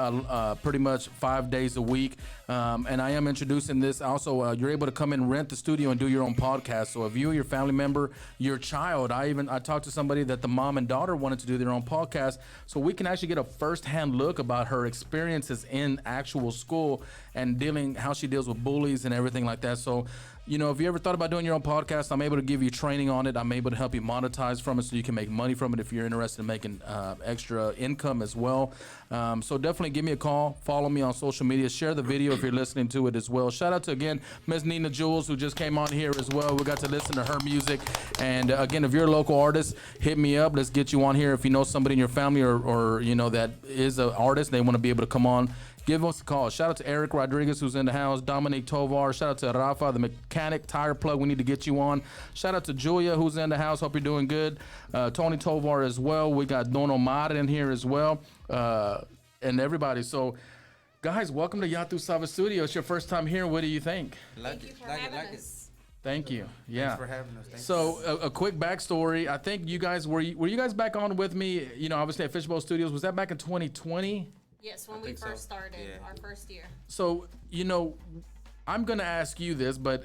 pretty much 5 days a week, and I am introducing this. Also, you're able to come in, rent the studio, and do your own podcast. So if you or your family member, your child, I talked to somebody that the mom and daughter wanted to do their own podcast, so we can actually get a first-hand look about her experiences in actual school and how she deals with bullies and everything like that. So, if you ever thought about doing your own podcast, I'm able to give you training on it. I'm able to help you monetize from it so you can make money from it if you're interested in making extra income as well. So definitely give me a call. Follow me on social media. Share the video if you're listening to it as well. Shout out to, again, Ms. Nina Jewelz, who just came on here as well. We got to listen to her music. And again, if you're a local artist, hit me up. Let's get you on here. If you know somebody in your family or that is an artist, they want to be able to come on, give us a call. Shout out to Eric Rodriguez, who's in the house. Dominic Tovar. Shout out to Rafa, the mechanic, tire plug. We need to get you on. Shout out to Julia, who's in the house. Hope you're doing good. Tony Tovar as well. We got Don Omar in here as well. And everybody. So, guys, welcome to Yatu Sava Studio. It's your first time here. What do you think? Thank you for having us. Thank you. Yeah. Thanks for having us. So a quick backstory. I think you guys were you guys back on with me? Obviously at Fishbowl Studios. Was that back in 2020? Yes, when we first started, our first year. So I'm gonna ask you this, but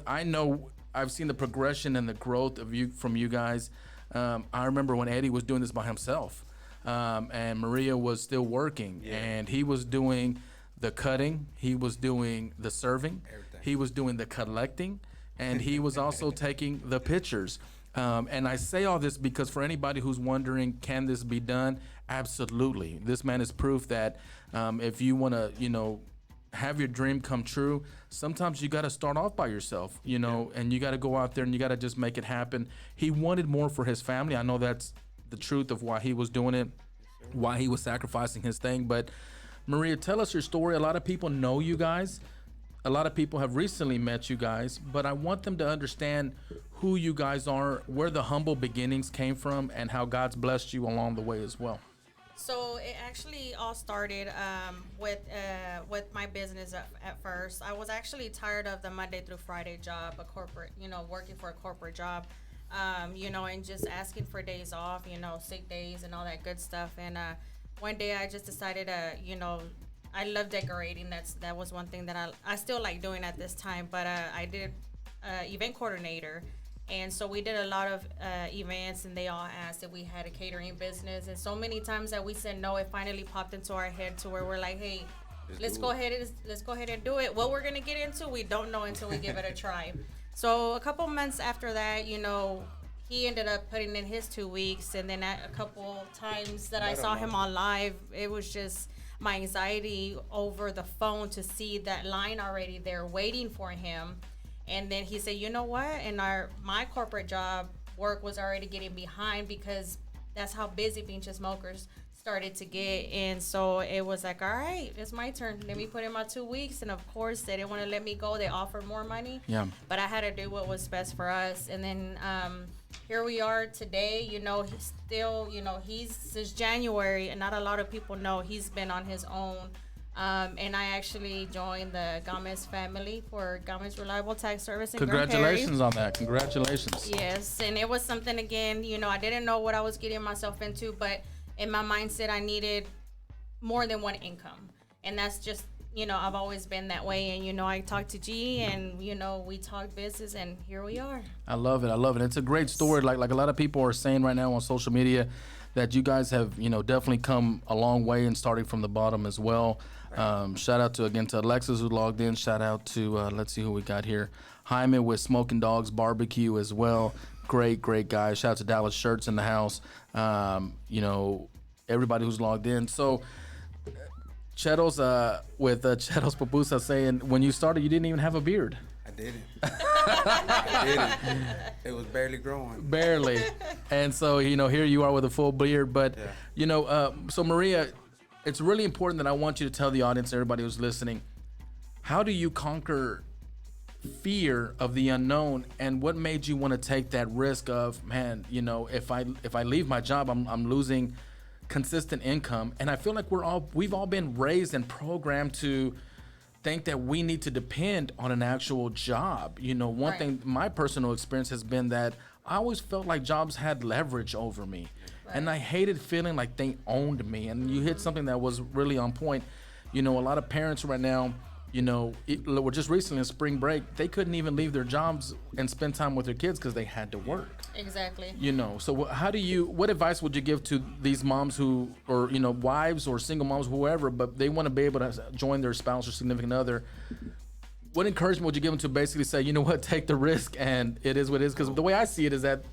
I know I've seen the progression and the growth of from you guys. I remember when Eddie was doing this by himself, and Maria was still working, and he was doing the cutting, he was doing the serving, everything. He was doing the collecting, and he was also taking the pictures. And I say all this because for anybody who's wondering, can this be done? Absolutely. This man is proof that if you want to, have your dream come true, sometimes you got to start off by yourself, and you got to go out there and you got to just make it happen. He wanted more for his family. I know that's the truth of why he was doing it, why he was sacrificing his thing. But Maria, tell us your story. A lot of people know you guys. A lot of people have recently met you guys, but I want them to understand who you guys are, where the humble beginnings came from, and how God's blessed you along the way as well. So it actually all started with my business at first. I was actually tired of the Monday through Friday job, a corporate, working for a corporate job, and just asking for days off, sick days and all that good stuff. And one day I just decided to, I love decorating. That was one thing that I still like doing at this time. But I did event coordinator, and so we did a lot of events, and they all asked if we had a catering business. And so many times that we said no, it finally popped into our head to where we're like, hey, let's go ahead and do it. What we're gonna get into, we don't know until we give it a try. So a couple months after that, he ended up putting in his 2 weeks, and then a couple times that I saw him on live, it was just my anxiety over the phone to see that line already there waiting for him. And then he said, you know what? And my corporate job work was already getting behind because that's how busy Pinche Smokerz started to get. And so it was like, all right, it's my turn. Let me put in my 2 weeks. And of course, they didn't want to let me go. They offered more money. Yeah. But I had to do what was best for us. And then here we are today. He's still, he's since January, and not a lot of people know he's been on his own. And I actually joined the Gamez family for Gamez Reliable Tax Service in Congratulations on that. Congratulations. Yes, and it was something, again, I didn't know what I was getting myself into, but in my mindset, I needed more than one income. And that's just, I've always been that way. And, I talked to G, and, we talked business, and here we are. I love it. It's a great story. Like a lot of people are saying right now on social media that you guys have, definitely come a long way and starting from the bottom as well. Shout out to Alexis who logged in. Shout out to, let's see who we got here. Jaime with Smoking Dogs BBQ as well. Great guy. Shout out to Dallas Shirts in the house. Everybody who's logged in. So Chetos with Chetos Papusa saying, when you started, you didn't even have a beard. I didn't. I didn't. It was barely growing. Barely. And so, here you are with a full beard. But, so Maria, it's really important that I want you to tell the audience, everybody who's listening, how do you conquer fear of the unknown, and what made you want to take that risk of, man, you know, if I leave my job, I'm losing consistent income. And I feel like we've all been raised and programmed to think that we need to depend on an actual job. You know, one thing, my personal experience has been that I always felt like jobs had leverage over me. And I hated feeling like they owned me. And you hit something that was really on point. You know, a lot of parents right now, you know, we're just recently in spring break, they couldn't even leave their jobs and spend time with their kids because they had to work. Exactly. You know, so what advice would you give to these moms who, or, you know, wives or single moms, whoever, but they want to be able to join their spouse or significant other? What encouragement would you give them to basically say, you know what, take the risk and it is what it is? Because the way I see it is that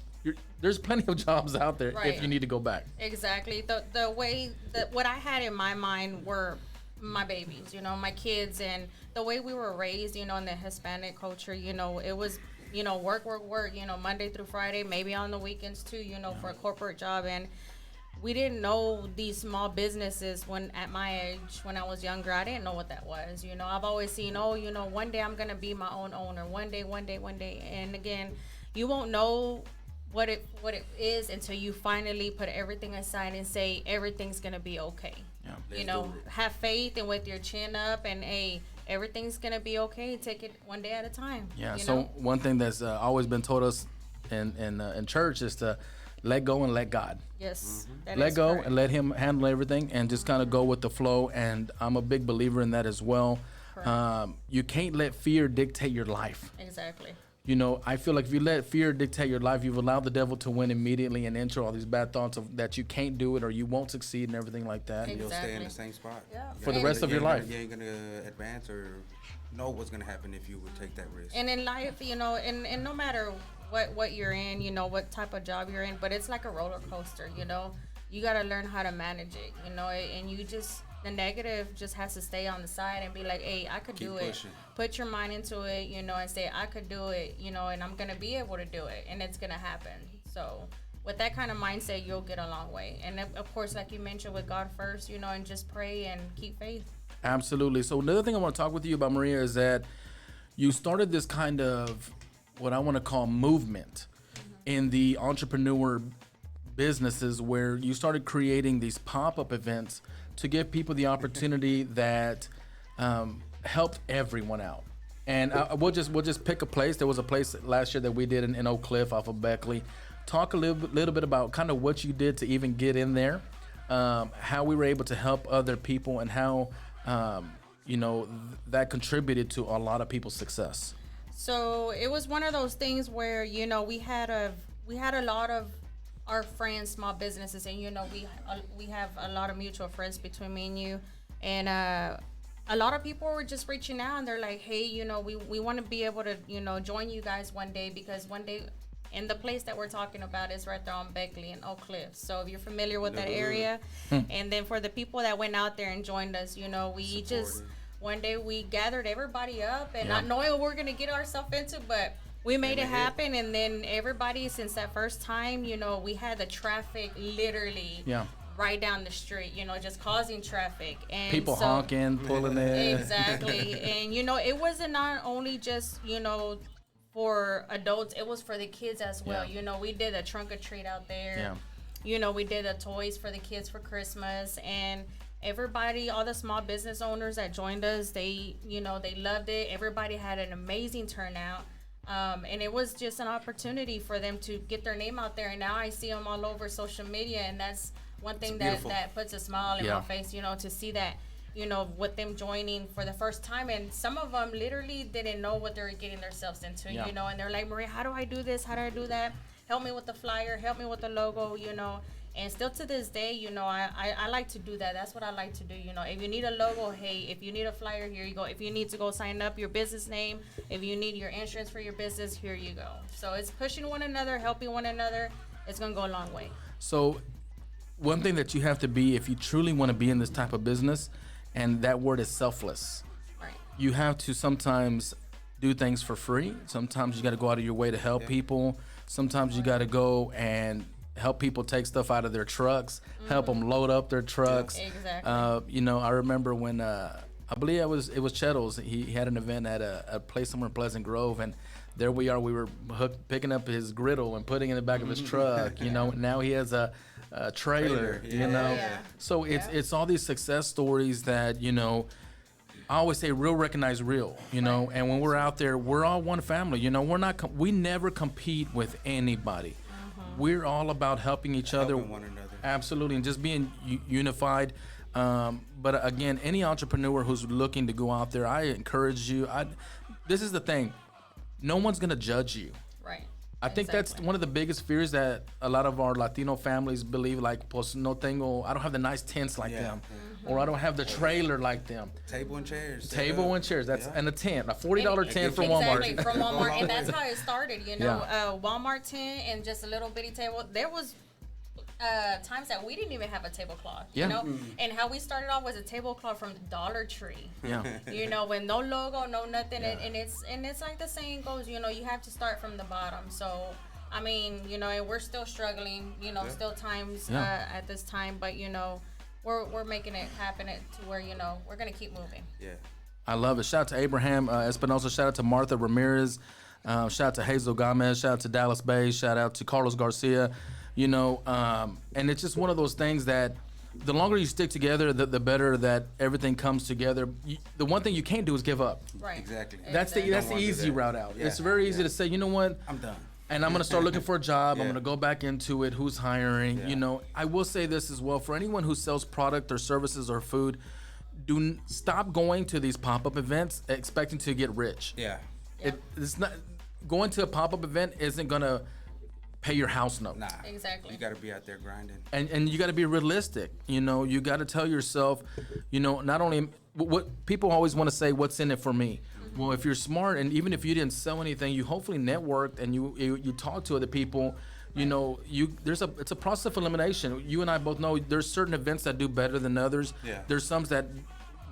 there's plenty of jobs out there if you need to go back. Exactly. The way that what I had in my mind were my babies, you know, my kids, and the way we were raised, you know, in the Hispanic culture, you know, it was, you know, work, you know, Monday through Friday, maybe on the weekends too, you know, for a corporate job. And we didn't know these small businesses when at my age, when I was younger. I didn't know what that was. You know, I've always seen, oh, you know, one day I'm going to be my own owner. One day. And again, you won't know what it is until you finally put everything aside and say everything's going to be okay. Yeah. You know, have faith and with your chin up, and everything's going to be okay. Take it one day at a time. Yeah. You So know? one thing that's always been taught us in church is to let go and let God. Yes. Let go and let him handle everything and just kind of go with the flow. And I'm a big believer in that as well. You can't let fear dictate your life. Exactly. You know, I feel like if you let fear dictate your life, you've allowed the devil to win immediately and enter all these bad thoughts of that you can't do it or you won't succeed and everything like that. Exactly. You'll stay in the same spot. Yeah. For the rest of your life. You ain't going to advance or know what's going to happen if you would take that risk. And in life, you know, and no matter what you're in, you know, what type of job you're in, but it's like a roller coaster, you know. You got to learn how to manage it, you know, and you just, the negative just has to stay on the side and be like, hey, I could do it. Put your mind into it, you know, and say, I could do it, you know, and I'm going to be able to do it, and it's going to happen. So with that kind of mindset, you'll get a long way. And of course, like you mentioned, with God first, you know, and just pray and keep faith. Absolutely. So another thing I want to talk with you about, Maria, is that you started this kind of what I want to call movement in the entrepreneur businesses, where you started creating these pop-up events to give people the opportunity that helped everyone out. And we'll just pick a place. There was a place last year that we did in Oak Cliff off of Beckley. Talk a little bit about kind of what you did to even get in there, how we were able to help other people, and how you know, that contributed to a lot of people's success. So it was one of those things where, you know, we had a lot of our friends, small businesses, and you know, we have a lot of mutual friends between me and you, and a lot of people were just reaching out, and they're like, hey, you know, we want to be able to, you know, join you guys one day, because one day, and the place that we're talking about is right there on Beckley and Oak Cliff. So if you're familiar with that area, and then for the people that went out there and joined us, you know, we just one day we gathered everybody up, and not knowing what we're gonna get ourselves into, but we made it happen. And then everybody, since that first time, you know, we had the traffic literally right down the street, you know, just causing traffic. And people honking, pulling in. Exactly. And, you know, it wasn't not only just, you know, for adults, it was for the kids as well. You know, we did a trunk or treat out there. You know, we did the toys for the kids for Christmas, and everybody, all the small business owners that joined us, they, you know, they loved it. Everybody had an amazing turnout. And it was just an opportunity for them to get their name out there. And now I see them all over social media, and that's one thing that puts a smile in my face, you know, to see that, you know, with them joining for the first time. And some of them literally didn't know what they were getting themselves into, you know, and they're like, Maria, how do I do this? How do I do that? Help me with the flyer, help me with the logo, you know. And still to this day, you know, I like to do that. That's what I like to do. You know, if you need a logo, hey, if you need a flyer, here you go. If you need to go sign up your business name, if you need your insurance for your business, here you go. So it's pushing one another, helping one another. It's going to go a long way. So one thing that you have to be, if you truly want to be in this type of business, and that word is selfless. Right. You have to sometimes do things for free. Sometimes you got to go out of your way to help people. Sometimes you got to go and help people take stuff out of their trucks, help them load up their trucks. Exactly. You know, I remember when I believe it was Chettles. He had an event at a place somewhere in Pleasant Grove, and there we are. We were picking up his griddle and putting it in the back of his truck. You know, now he has a trailer. You know, so it's all these success stories that, you know, I always say real recognize real, you know, and when we're out there, we're all one family. You know, we never compete with anybody. We're all about helping each other. Helping one another. Absolutely, and just being unified. But again, any entrepreneur who's looking to go out there, I encourage you. This is the thing. No one's going to judge you. Right. I think that's one of the biggest fears that a lot of our Latino families believe, like, pues no tengo, I don't have the nice tents like them. Or I don't have the trailer like them. Table and chairs. That's and a tent, a $40 tent from Walmart. Exactly, from Walmart, and that's how it started. You know, Walmart tent and just a little bitty table. There was times that we didn't even have a tablecloth. You know, and how we started off was a tablecloth from Dollar Tree. Yeah. You know, with no logo, no nothing, and it's like the saying goes. You know, you have to start from the bottom. So. I mean, you know, and we're still struggling. You know, still times at this time, but you know. We're making it happen to where, you know, we're going to keep moving. Yeah. I love it. Shout out to Abraham Espinosa. Shout out to Martha Ramirez. Shout out to Hazel Gamez. Shout out to Dallas Bay. Shout out to Carlos Garcia. You know, and it's just one of those things that the longer you stick together, the better that everything comes together. The one thing you can't do is give up. Right. Exactly. That's the easy route out. Yeah. It's very easy to say, you know what? I'm done. And I'm going to start looking for a job. I'm going to go back into it. Who's hiring? You know, I will say this as well. For anyone who sells product or services or food, stop going to these pop-up events expecting to get rich. Yeah. It's not going to a pop-up event isn't going to pay your house note. Nah. Exactly. You got to be out there grinding. And you got to be realistic. You know, you got to tell yourself, you know, not only what people always want to say, what's in it for me? Well, if you're smart, and even if you didn't sell anything, you hopefully networked and you talk to other people. You know, it's a process of elimination. You and I both know there's certain events that do better than others. Yeah. There's some that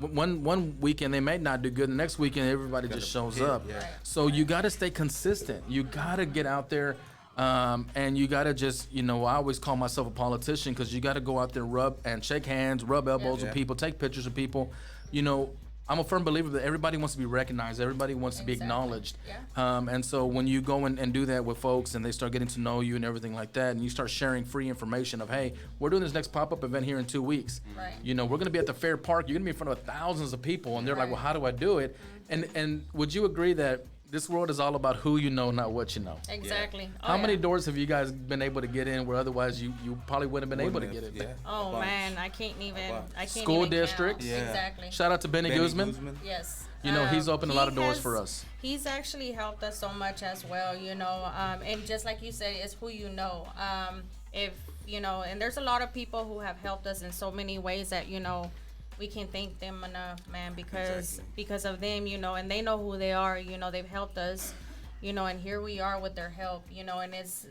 one weekend they may not do good. The next weekend everybody just shows up. Yeah. So you got to stay consistent. You got to get out there. And you got to just, you know, I always call myself a politician because you got to go out there, rub and shake hands, rub elbows with people, take pictures of people. You know, I'm a firm believer that everybody wants to be recognized. Everybody wants to be acknowledged. Yeah. And so when you go and do that with folks and they start getting to know you and everything like that, and you start sharing free information of, hey, we're doing this next pop-up event here in 2 weeks. Right. You know, we're going to be at the Fair Park. You're going to be in front of thousands of people. And they're like, well, how do I do it? And would you agree that this world is all about who you know, not what you know? Exactly. Yeah. How many doors have you guys been able to get in where otherwise you probably wouldn't have been able to get in? Yeah. Oh man, I can't even. School districts. Yeah. Exactly. Shout out to Benny Guzman. Yes. You know, he's opened a lot of doors for us. He's actually helped us so much as well, you know, and just like you said, it's who you know. If, you know, and there's a lot of people who have helped us in so many ways that, you know, we can't thank them enough, man, because of them, you know, and they know who they are, you know, they've helped us, you know, and here we are with their help, you know, and it's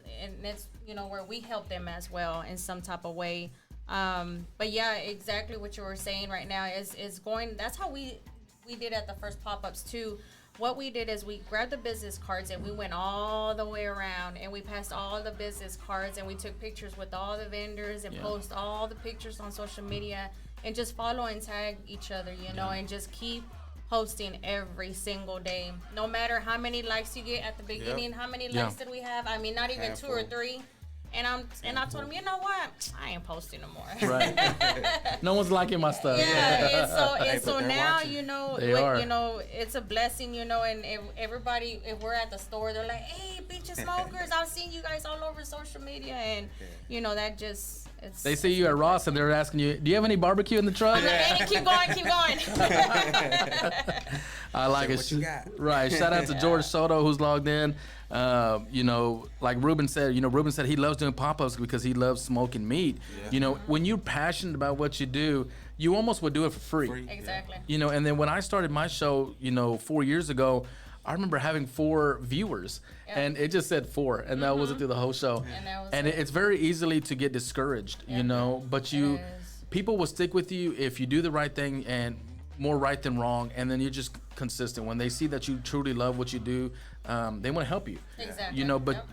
you know, where we help them as well in some type of way. But yeah, exactly what you were saying right now is going, that's how we did at the first pop-ups too. What we did is we grabbed the business cards and we went all the way around and we passed all the business cards and we took pictures with all the vendors and post all the pictures on social media and just follow and tag each other, you know, and just keep posting every single day. No matter how many likes you get at the beginning, how many likes did we have? I mean, not even 2 or 3. And I told him, you know what? I ain't posting no more. Right. No one's liking my stuff. Yeah. And so now, watching. you know, They you know, it's a blessing, you know, and everybody, if we're at the store, they're like, hey, Pinche Smokerz, I've seen you guys all over social media. And, you know, that just, it's. They see you at Ross and they're asking you, do you have any barbecue in the truck? I'm like, hey, keep going. I like it. What you got? Right. Shout out to George Soto who's logged in. You know, like Ruben said, he loves doing pop-ups because he loves smoking meat. Yeah. You know, when you're passionate about what you do, you almost would do it for free. Exactly. You know, and then when I started my show, you know, 4 years ago, I remember having 4 viewers and it just said 4 and that wasn't through the whole show. And it's very easily to get discouraged, you know, but people will stick with you if you do the right thing and more right than wrong, and then you're just consistent. When they see that you truly love what you do, they want to help you. Exactly. You know, but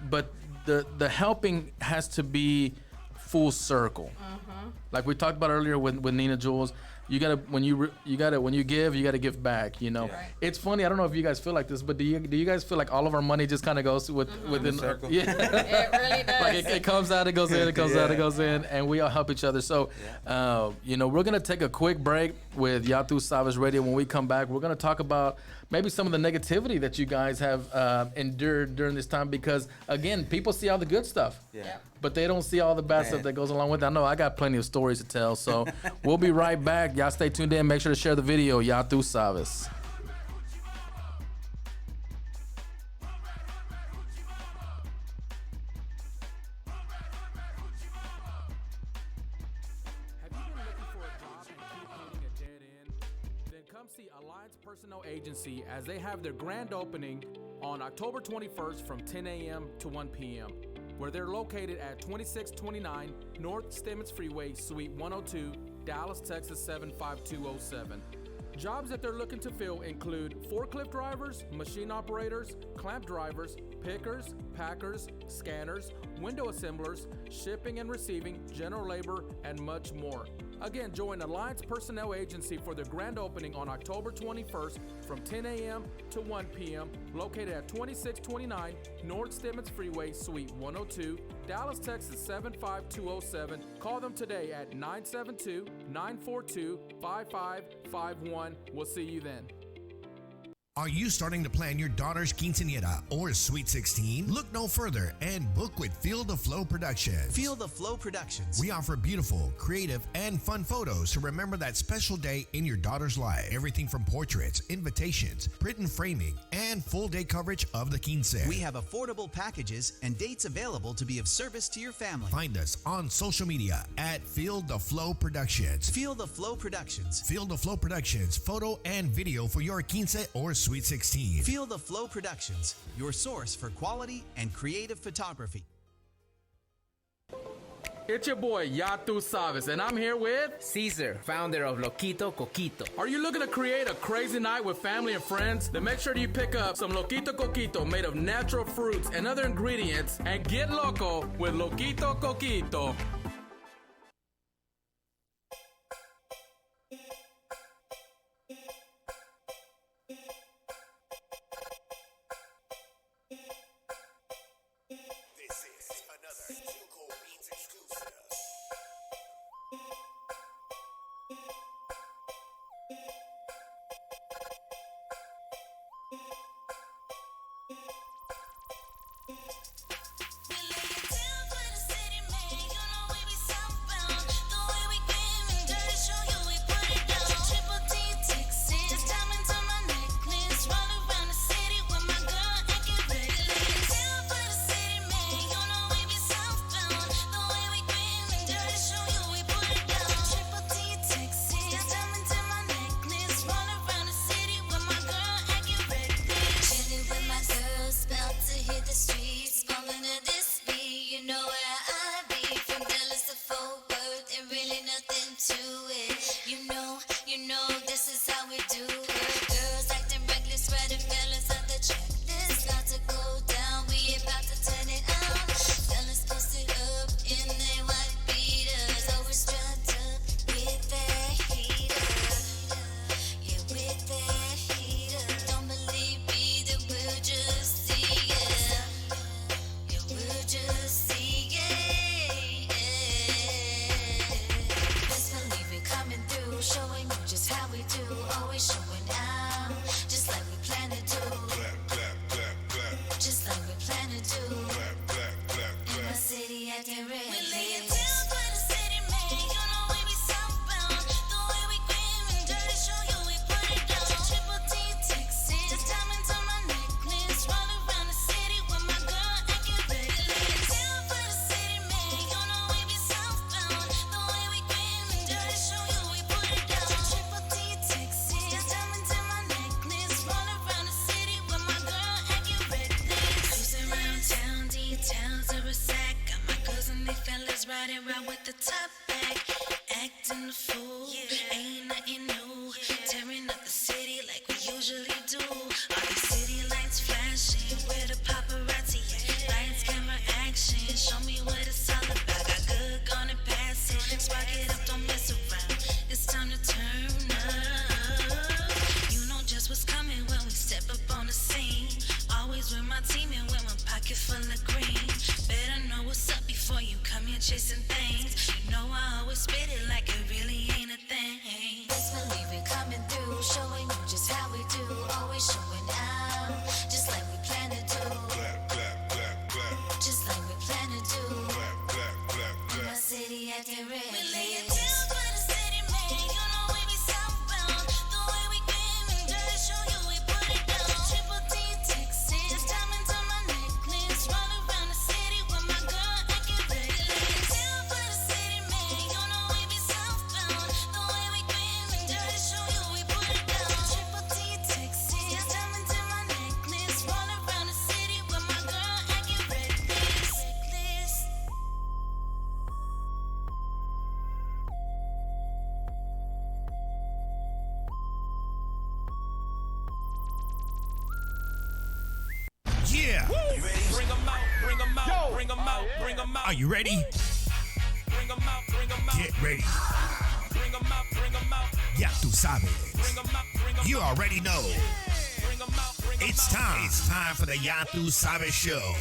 the helping has to be full circle. Like we talked about earlier with Nina Jewelz, you gotta when you give, you gotta give back. You know, it's funny. I don't know if you guys feel like this, but do you guys feel like all of our money just kind of goes within circle? Yeah, It really does. like it comes out, it goes in, it comes out, it goes in, and we all help each other. So, you know, we're gonna take a quick break with Yatu Savage Radio. When we come back, we're gonna talk about maybe some of the negativity that you guys have endured during this time, because again, people see all the good stuff. Yeah. But they don't see all the bad stuff that goes along with it. I know I got plenty of stories to tell. So we'll be right back. Y'all stay tuned in. Make sure to share the video. Yatu Savas. Have you been looking for a job and keep hitting a dead end? Then come see Alliance Personnel Agency as they have their grand opening on October 21st from 10 a.m. to 1 p.m. where they're located at 2629 North Stemmons Freeway, Suite 102, Dallas, Texas 75207. Jobs that they're looking to fill include forklift drivers, machine operators, clamp drivers, pickers, packers, scanners, window assemblers, shipping and receiving, general labor, and much more. Again, join Alliance Personnel Agency for the grand opening on October 21st from 10 a.m. to 1 p.m. located at 2629 North Stemmons Freeway, Suite 102, Dallas, Texas 75207. Call them today at 972-942-5551. We'll see you then. Are you starting to plan your daughter's quinceañera or Sweet 16? Look no further and book with Feel the Flow Productions. Feel the Flow Productions. We offer beautiful, creative, and fun photos to remember that special day in your daughter's life. Everything from portraits, invitations, print and framing, and full day coverage of the quince. We have affordable packages and dates available to be of service to your family. Find us on social media at Feel the Flow Productions. Feel the Flow Productions. Feel the Flow Productions, photo and video for your quince or Sweet 16. Feel the Flow Productions, your source for quality and creative photography. It's your boy Yatu Savas, and I'm here with Caesar, founder of Loquito Coquito. Are you looking to create a crazy night with family and friends? Then make sure you pick up some Loquito Coquito made of natural fruits and other ingredients and get loco with Loquito Coquito. Riding around with the top back, acting a fool. Ain't nothing new. Tearing up the city like we usually do. All these city lights flashing. Are you ready? Get ready. Ya tú sabes. You already know. It's time. It's time for the Ya tú sabes show.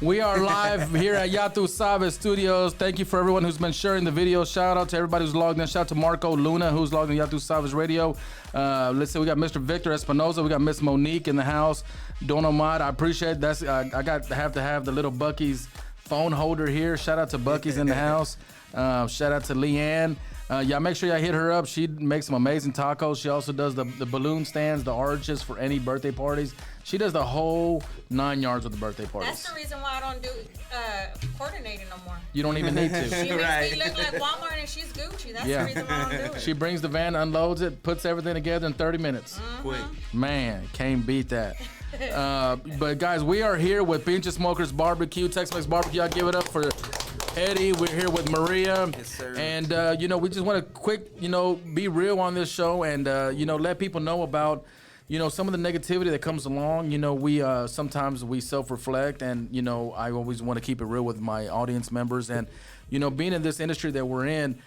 We are live here at Ya tú sabes Studios. Thank you for everyone who's been sharing the video. Shout out to everybody who's logged in. Shout out to Marco Luna, who's logged in Ya tú sabes Radio. Let's see, we got Mr. Victor Espinoza. We got Miss Monique in the house. Don Omar, I appreciate that. I have to have the little Bucky's phone holder here. Shout out to Bucky's in the house. Shout out to Leanne. Y'all make sure y'all hit her up. She makes some amazing tacos. She also does the balloon stands, the arches for any birthday parties. She does the whole 9 yards of the birthday parties. That's the reason why I don't do coordinating no more. You don't even need to. She makes me look like Walmart and she's Gucci. That's the reason why I don't do it. She brings the van, unloads it, puts everything together in 30 minutes. Quick. Man, can't beat that. But guys, we are here with Pinche Smokerz BBQ, Tex-Mex Barbecue. I'll give it up for Eddie. We're here with Maria. Yes, sir. And, we just want to quick, be real on this show and, let people know about, some of the negativity that comes along. We sometimes we self-reflect and, I always want to keep it real with my audience members. And, being in this industry that we're in,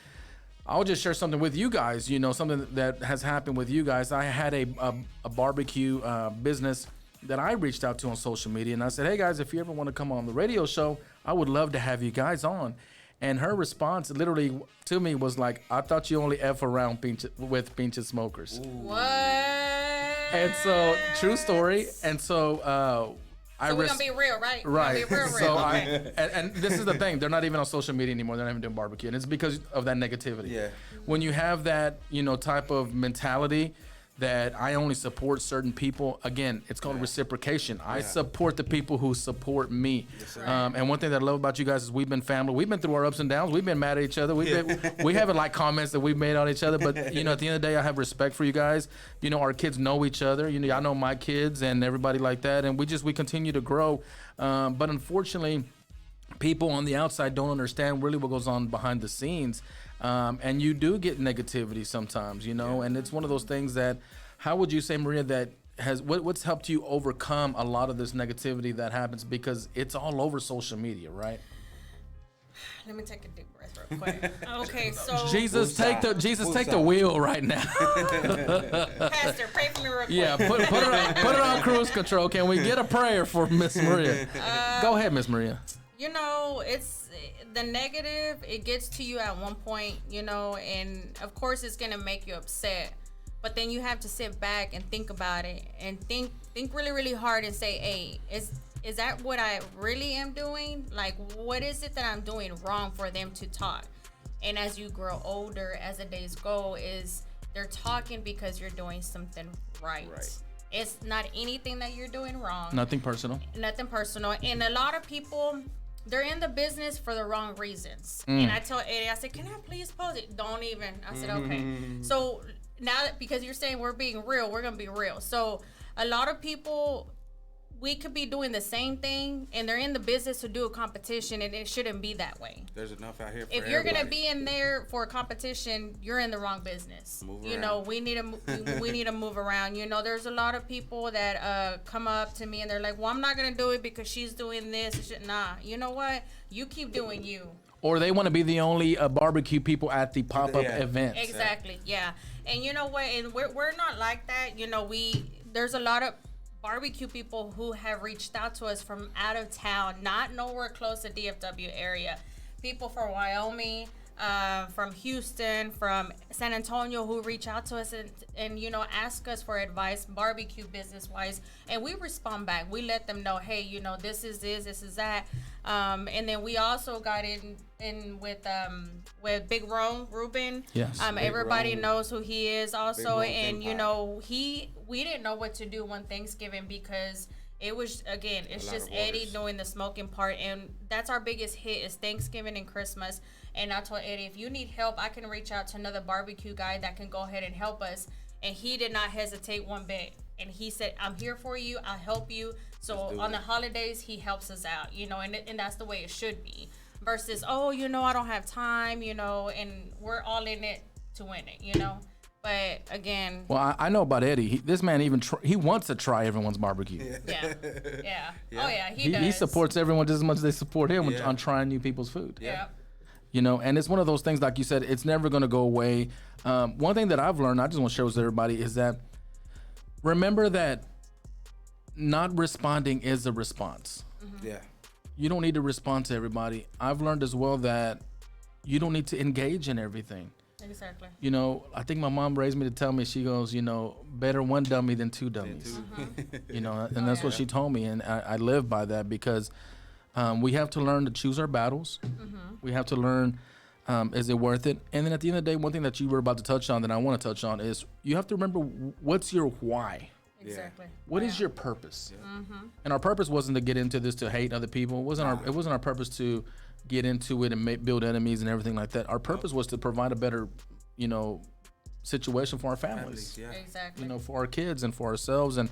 I'll just share something with you guys, something that has happened with you guys. I had a barbecue business that I reached out to on social media, and I said, hey guys, if you ever want to come on the radio show, I would love to have you guys on. And her response literally to me was like, I thought you only F around with Pinche Smokerz. What? And so, true story. And so, So we're gonna be real, right? Right. We're gonna be real. So and this is the thing. They're not even on social media anymore. They're not even doing barbecue. And it's because of that negativity. Yeah. When you have that, type of mentality that I only support certain people, again, it's called reciprocation. I support the people who support me. Yes, sir. And one thing that I love about you guys is we've been family. We've been through our ups and downs. We've been mad at each other. We haven't liked comments that we've made on each other. But, at the end of the day, I have respect for you guys. Our kids know each other. I know my kids and everybody like that. And we continue to grow. But unfortunately, people on the outside don't understand really what goes on behind the scenes. And you do get negativity sometimes, and it's one of those things that, how would you say, Maria, that what's helped you overcome a lot of this negativity that happens, because it's all over social media, right? Let me take a deep breath real quick. Okay, so Jesus, take the wheel right now. Pastor, pray for me real quick. Yeah, put it on cruise control. Can we get a prayer for Miss Maria? Go ahead, Miss Maria. It's the negative. It gets to you at one point, and of course it's gonna make you upset. But then you have to sit back and think about it and think really, really hard and say, hey, is that what I really am doing? Like, what is it that I'm doing wrong for them to talk? And as you grow older, as the days go, they're talking because you're doing something right. It's not anything that you're doing wrong. Nothing personal. And a lot of people, they're in the business for the wrong reasons. And I tell Eddie, I said, can I please pause it? Don't even. I said, okay. So now that, because you're saying we're being real, we're going to be real. So a lot of people, we could be doing the same thing and they're in the business to do a competition, and it shouldn't be that way. There's enough out here for If you're going to be in there for a competition, you're in the wrong business. Move around. We need to move around. There's a lot of people that come up to me and they're like, well, I'm not going to do it because she's doing this. Nah, you know what? You keep doing you. Or they want to be the only barbecue people at the pop-up event. Exactly, yeah. And you know what? And we're not like that. There's a lot of barbecue people who have reached out to us from out of town, not nowhere close to DFW area. People from Wyoming, from Houston, from San Antonio, who reach out to us and ask us for advice, barbecue business wise, and we respond back. We let them know, hey, this is that. And then we also got in with Big Ruben. Yes. Everybody knows who he is also, Big and Empire. we didn't know what to do on Thanksgiving because it was, again, it's just Eddie doing the smoking part, and that's our biggest hit is Thanksgiving and Christmas. And I told Eddie, if you need help, I can reach out to another barbecue guy that can go ahead and help us. And he did not hesitate one bit. And he said, I'm here for you. I'll help you. So on the holidays, he helps us out, and that's the way it should be. Versus, I don't have time, and we're all in it to win it, But again, Well, I know about Eddie. This man even he wants to try everyone's barbecue. yeah. Oh yeah, he does. He supports everyone just as much as they support him on trying new people's food. Yeah. You know, and it's one of those things, like you said, it's never going to go away. One thing that I've learned, I just want to share with everybody, is that remember that not responding is a response. Yeah. You don't need to respond to everybody. I've learned as well that you don't need to engage in everything. Exactly. You know, I think my mom raised me to tell me, she goes, you know, better one dummy than two dummies. You know, and that's what she told me. And I live by that because we have to learn to choose our battles. We have to learn, is it worth it? And then at the end of the day, one thing that you were about to touch on that I want to touch on is you have to remember what's your why. Exactly. What is your purpose? And our purpose wasn't to get into this to hate other people. It wasn't our purpose to get into it and build enemies and everything like that. Our purpose was to provide a better, you know, situation for our families. Exactly. You know, for our kids and for ourselves and,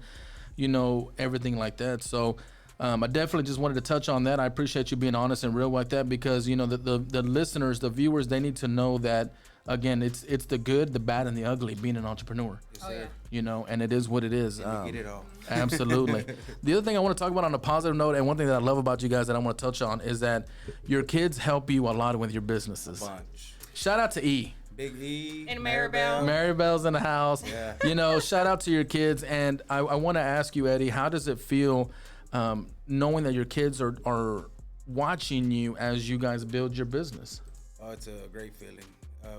you know, everything like that. So I definitely just wanted to touch on that. I appreciate you being honest and real like that because, you know, the listeners, the viewers, they need to know that, again, it's the good, the bad, and the ugly being an entrepreneur. Oh yeah. You know, and it is what it is. Get it all. Absolutely. The other thing I want to talk about on a positive note, and one thing that I love about you guys that I want to touch on is that your kids help you a lot with your businesses. Bunch. Shout out to E. Big E. And Maribel. Maribel's in the house. Yeah. You know, shout out to your kids. And I want to ask you, Eddie, how does it feel knowing that your kids are watching you as you guys build your business? Oh, it's a great feeling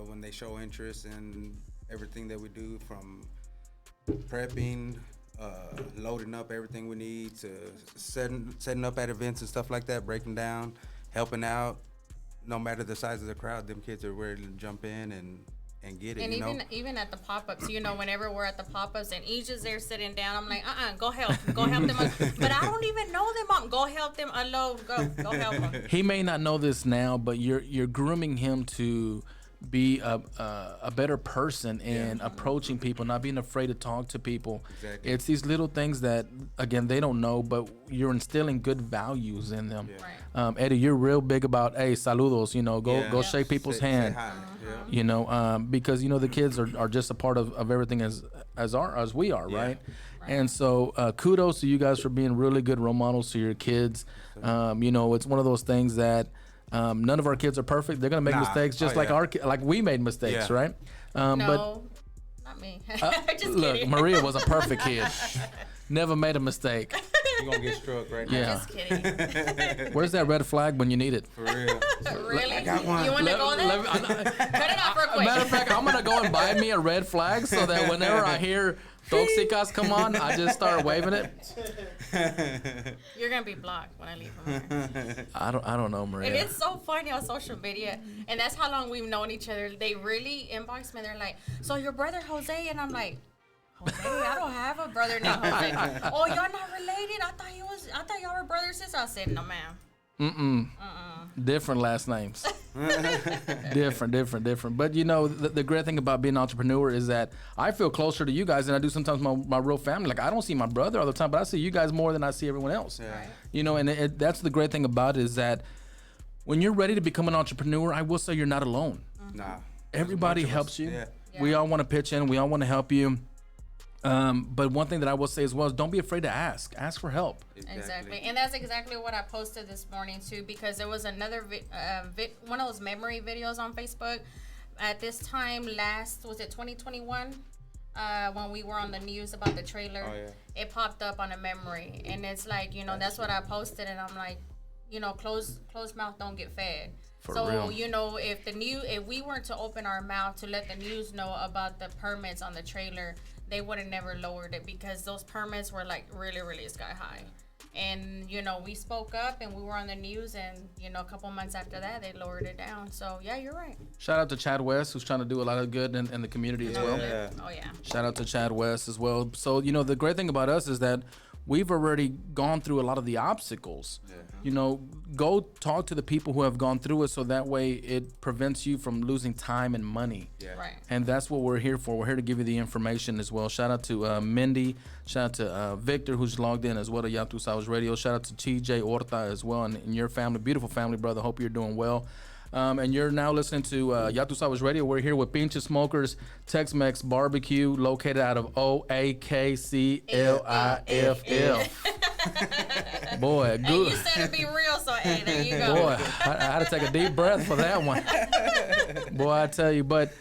when they show interest in everything that we do, from prepping, loading up everything we need, to setting up at events and stuff like that, breaking down, helping out. No matter the size of the crowd, them kids are ready to jump in and get it. And even at the pop-ups, you know, whenever we're at the pop-ups and each is there sitting down, I'm like, go help them. But I don't even know them, Mom. Go help them unload. Go help them. He may not know this now, but you're grooming him to be a better person in approaching people, not being afraid to talk to people. Exactly. It's these little things that, again, they don't know, but you're instilling good values in them. Right. Eddie, you're real big about, hey, saludos, you know, go shake people's hand. Say hi. You know, because, you know, the kids are just a part of everything as we are, right? And so kudos to you guys for being really good role models to your kids. You know, it's one of those things that none of our kids are perfect. They're gonna make mistakes, just like we made mistakes, right? No, not me. Just look, kidding. Maria was a perfect kid. Never made a mistake. You're gonna get struck right now. Yeah. Just kidding. Where's that red flag when you need it? For real. Really? I got one. You want to go there? Cut it off real quick. Matter of fact, I'm gonna go and buy me a red flag so that whenever I hear Toxicas come on, I just start waving it. You're gonna be blocked when I leave from here. I don't know, Maria. And it's so funny on social media, and that's how long we've known each other. They really inbox me. They're like, "So your brother Jose?" And I'm like, "Jose? I don't have a brother named Jose." "Oh, y'all not related? I thought y'all were brother and sister." I said, "No, ma'am." Different last names. different. But you know, the great thing about being an entrepreneur is that I feel closer to you guys than I do sometimes my real family. Like, I don't see my brother all the time, but I see you guys more than I see everyone else. Right. You know, and that's the great thing about it, is that when you're ready to become an entrepreneur, I will say you're not alone. Nah. Everybody helps you. Yeah. We all want to pitch in. We all want to help you. But one thing that I will say as well is don't be afraid to ask. Ask for help. Exactly. And that's exactly what I posted this morning too, because there was another one of those memory videos on Facebook. At this time was it 2021? When we were on the news about the trailer, it popped up on a memory, and it's like, you know, that's what I posted, and I'm like, you know, closed mouth don't get fed. So real. You know, if we weren't to open our mouth to let the news know about the permits on the trailer, they would have never lowered it, because those permits were like really, really sky high. And, you know, we spoke up and we were on the news, and, you know, a couple months after that, they lowered it down. So, yeah, you're right. Shout out to Chad West, who's trying to do a lot of good in the community as well. Oh, yeah. Shout out to Chad West as well. So, you know, the great thing about us is that we've already gone through a lot of the obstacles. You know, go talk to the people who have gone through it, so that way it prevents you from losing time and money. Right. And that's what we're here for. We're here to give you the information as well. Shout out to Mindy. Shout out to Victor, who's logged in as well to Ya Tu Sabes Radio. Shout out to TJ Orta as well, and your family, beautiful family, brother. Hope you're doing well. And you're now listening to Ya Tu Sabes Radio. We're here with Pinche, Smokerz, Tex-Mex BBQ, located out of OAKCLIFF. Boy, Hey, good. you said to be real, so hey, there you go. Boy, I had to take a deep breath for that one. Boy, I tell you. But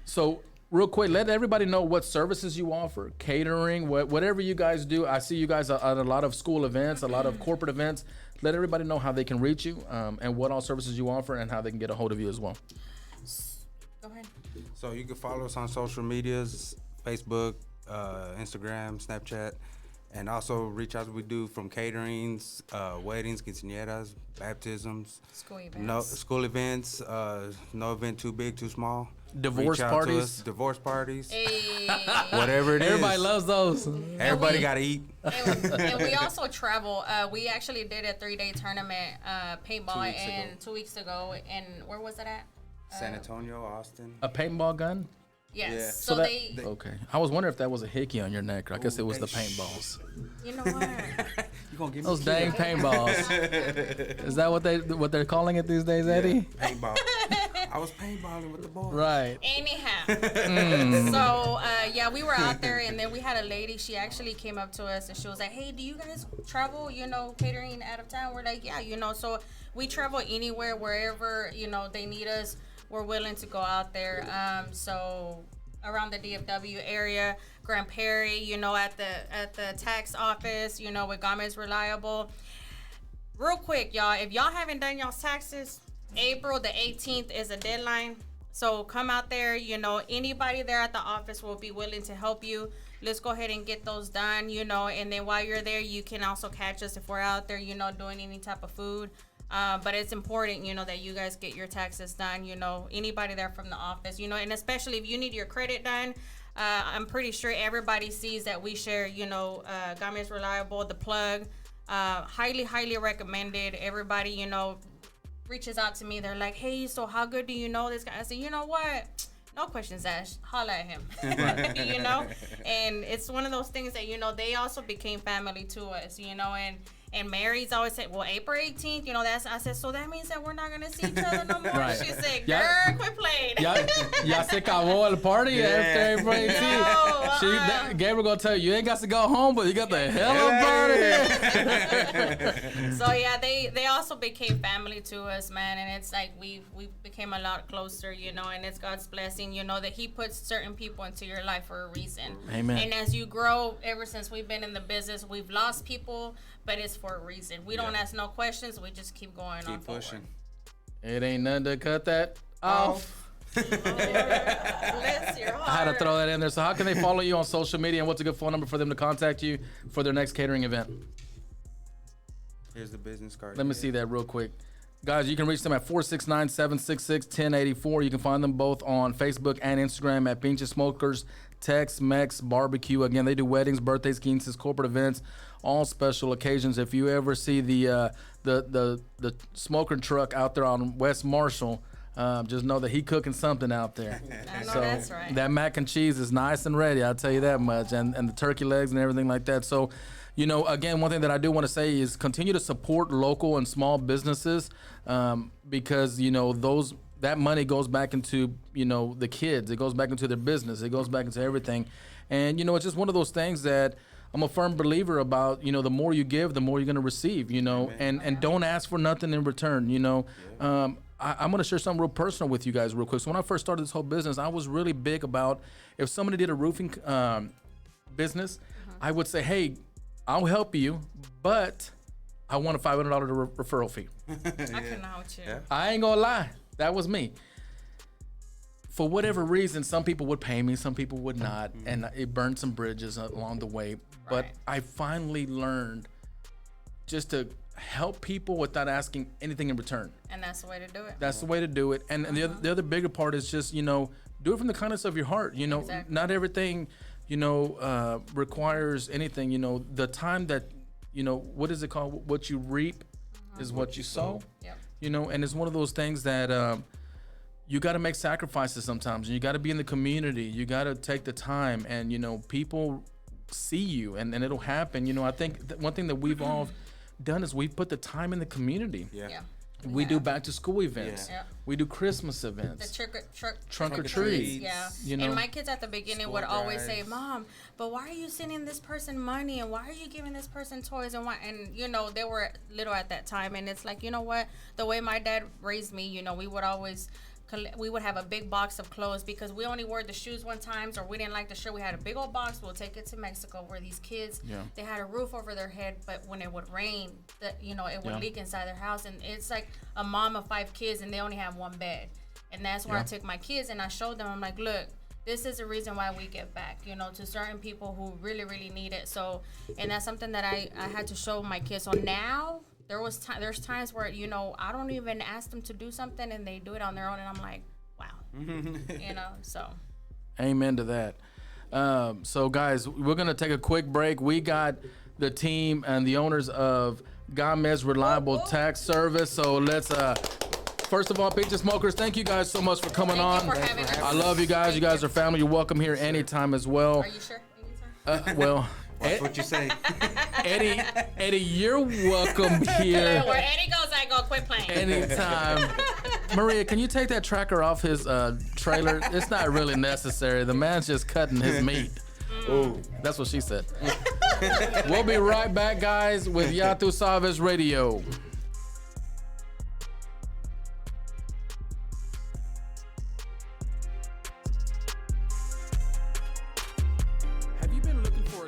so real quick, let everybody know what services you offer, catering, whatever you guys do. I see you guys at a lot of school events, a lot of corporate events. Let everybody know how they can reach you and what all services you offer and how they can get a hold of you as well. Go ahead. So you can follow us on social medias, Facebook, Instagram, Snapchat, and also reach out. We do from caterings, weddings, quinceañeras, baptisms, School events. no school events, no event too big, too small. Divorce Reach out to parties. us, divorce parties, Hey. whatever it is. Everybody loves those. Everybody got to eat. And we also travel. We actually did a 3-day tournament, paintball, 2 weeks ago. And where was it at? San Antonio, Austin. A paintball gun? Yes. Yeah. So, that, they, okay. I was wondering if that was a hickey on your neck. I guess it was the hey, paintballs. you know what? You gonna give me Those dang paintballs. Is that what they're calling it these days, Eddie? paintball. I was paintballing with the boys. Right. Anyhow, so yeah, we were out there, and then we had a lady. She actually came up to us, and she was like, "Hey, do you guys travel? Catering out of town?" We're like, "Yeah, So we travel anywhere, wherever they need us. We're willing to go out there. So around the DFW area, Grand Prairie, at the tax office, with Gamez Reliable. Real quick, y'all, if y'all haven't done y'all's taxes, April the 18th is a deadline. So come out there, anybody there at the office will be willing to help you. Let's go ahead and get those done, and then while you're there, you can also catch us if we're out there, doing any type of food. But it's important, that you guys get your taxes done, anybody there from the office, and especially if you need your credit done. I'm pretty sure everybody sees that we share, Gamez Reliable, the plug, highly recommended. Everybody, reaches out to me. They're like, "Hey, so how good do you know this guy?" I said, "You know what? No questions asked. Holla at him." And it's one of those things that, they also became family to us, and Mary's always said, "Well, April 18th, I said, "So that means that we're not going to see each other no more?" Right. She said, "Girl, quit playing." Ya se acabó el party after April 18th. No, Gabriel gonna tell you, you ain't got to go home, but you got the hell of a party. So yeah, they also became family to us, man, and it's like we became a lot closer, and it's God's blessing, that He puts certain people into your life for a reason. Amen. And as you grow, ever since we've been in the business, we've lost people, but it's for a reason. We don't ask no questions. We just keep going on forward. Pushing. It ain't nothing to cut that off. Bless your heart. I had to throw that in there. So how can they follow you on social media, and what's a good phone number for them to contact you for their next catering event? Here's the business card. Let me see that real quick. Guys, you can reach them at 469-766-1084. You can find them both on Facebook and Instagram at Pinche, Smokerz, Tex-Mex BBQ. Again, they do weddings, birthdays, quinces, corporate events, all special occasions. If you ever see the smoker truck out there on West Marshall, just know that he cooking something out there. I know that's right. That mac and cheese is nice and ready, I'll tell you that much, and the turkey legs and everything like that. So, again, one thing that I do want to say is continue to support local and small businesses, because that money goes back into the kids. It goes back into their business. It goes back into everything, and it's just one of those things that I'm a firm believer about. The more you give, the more you're gonna receive. And don't ask for nothing in return. I'm gonna share something real personal with you guys real quick. So when I first started this whole business, I was really big about if somebody did a roofing business, I would say, "Hey, I'll help you, but I want a $500 referral fee." I can know you. Yeah. I ain't gonna lie, that was me. For whatever reason, some people would pay me, some people would not, and it burned some bridges along the way. But I finally learned just to help people without asking anything in return. And that's the way to do it. That's the way to do it. And the other bigger part is just, do it from the kindness of your heart. Exactly. Not everything, requires anything. The time that, what is it called? What you reap is what you sow. Yep. And it's one of those things that you got to make sacrifices sometimes. And you got to be in the community. You got to take the time, and people see you, and it'll happen. I think one thing that we've all done is we've put the time in the community. Yeah. We do back to school events. Yeah. We do Christmas events. The Trunk or treat. Yeah. You know? And my kids at the beginning would always say, "Mom, but why are you sending this person money, and why are you giving this person toys, and why?" And you know, they were little at that time, and it's like, you know what? The way my dad raised me, you know, we would always. We would have a big box of clothes because we only wore the shoes one times, or we didn't like the shirt. We had a big old box. We'll take it to Mexico, where these kids, they had a roof over their head, but when it would rain, it would leak inside their house. And it's like a mom of 5 kids, and they only have one bed. And that's where I took my kids, and I showed them. I'm like, look, this is the reason why we give back, you know, to certain people who really, really need it. So, and that's something that I had to show my kids. So now. There's times where, you know, I don't even ask them to do something and they do it on their own, and I'm like, wow. You know, so. Amen to that. So guys, we're gonna take a quick break. We got the team and the owners of Gamez Reliable Tax Service. So let's first of all, Pinche Smokerz, thank you guys so much for coming on. Thank you for having us. I love you guys. You guys are family. You're welcome here anytime as well. Are you sure? Anytime? Well. That's what you say. Eddie, you're welcome here. Where Eddie goes, I go. Quit playing. Anytime. Maria, can you take that tracker off his trailer? It's not really necessary. The man's just cutting his meat. Ooh. That's what she said. We'll be right back, guys, with Ya Tu Sabes Radio.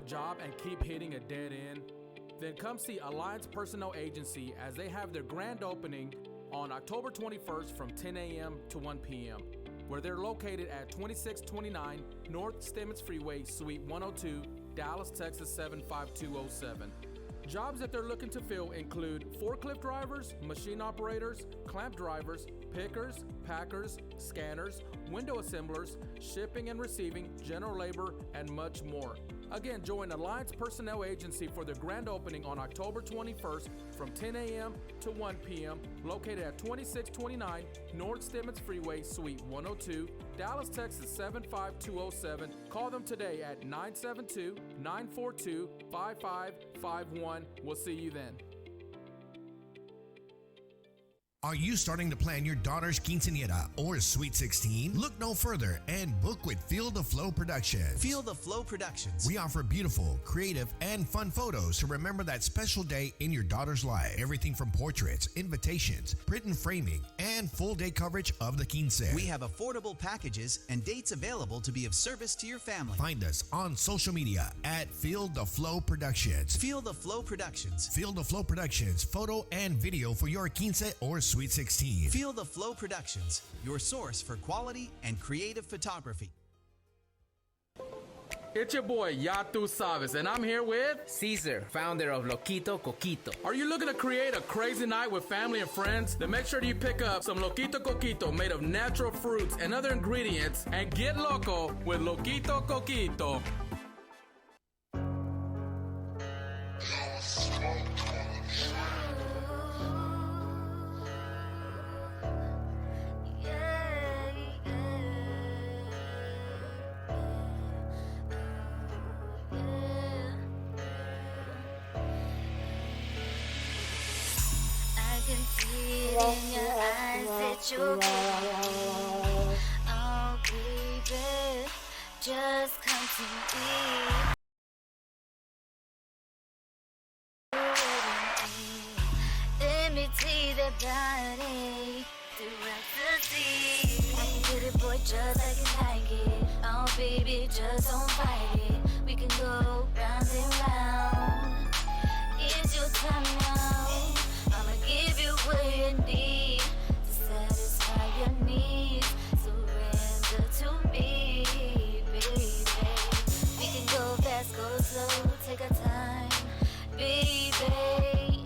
Job and keep hitting a dead end? Then come see Alliance Personnel Agency as they have their grand opening on October 21st from 10 a.m. to 1 p.m. where they're located at 2629 North Stemmons Freeway, Suite 102, Dallas, Texas 75207. Jobs that they're looking to fill include forklift drivers, machine operators, clamp drivers, pickers, packers, scanners, window assemblers, shipping and receiving, general labor, and much more. Again, join Alliance Personnel Agency for their grand opening on October 21st from 10 a.m. to 1 p.m. located at 2629 North Stemmons Freeway, Suite 102, Dallas, Texas 75207. Call them today at 972-942-5551. We'll see you then. Are you starting to plan your daughter's quinceañera or Sweet 16? Look no further and book with Feel the Flow Productions. Feel the Flow Productions. We offer beautiful, creative, and fun photos to remember that special day in your daughter's life. Everything from portraits, invitations, print and framing, and full day coverage of the quince. We have affordable packages and dates available to be of service to your family. Find us on social media at Feel the Flow Productions. Feel the Flow Productions. Feel the Flow Productions, photo and video for your quince or Sweet 16. Feel the Flow Productions, your source for quality and creative photography. It's your boy, Ya Tu Sabes, and I'm here with Caesar, founder of Loquito Coquito. Are you looking to create a crazy night with family and friends? Then make sure you pick up some Loquito Coquito made of natural fruits and other ingredients and get loco with Loquito Coquito. In your eyes that you're getting. Oh, baby, just come to me. Let me take that body to ecstasy. I can get it, boy, just like you like it. Oh, baby, just don't fight it. We can go round and round. It's your time now. I'ma give you what you need to satisfy your needs. Surrender to me, baby. We can go fast, go slow, take our time, baby.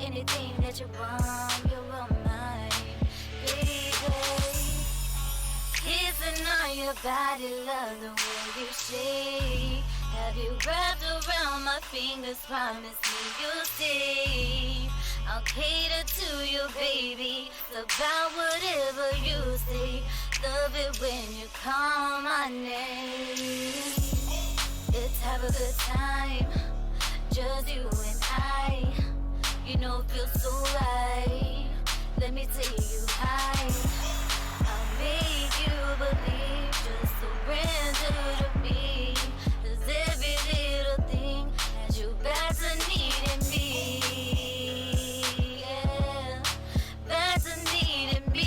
Anything that you want, you're all mine, baby. Kissing on your body, love the way you shake. Have you wrapped around my fingers? Promise me you'll stay. I'll cater to you, baby. About whatever you say. Love it when you call my name. Let's have a good time, just you and I. You know it feels so right. Let me take you high. I'll make you believe. Just surrender to me. 'Cause every little thing has you back to needing me. Yeah, back to needing me.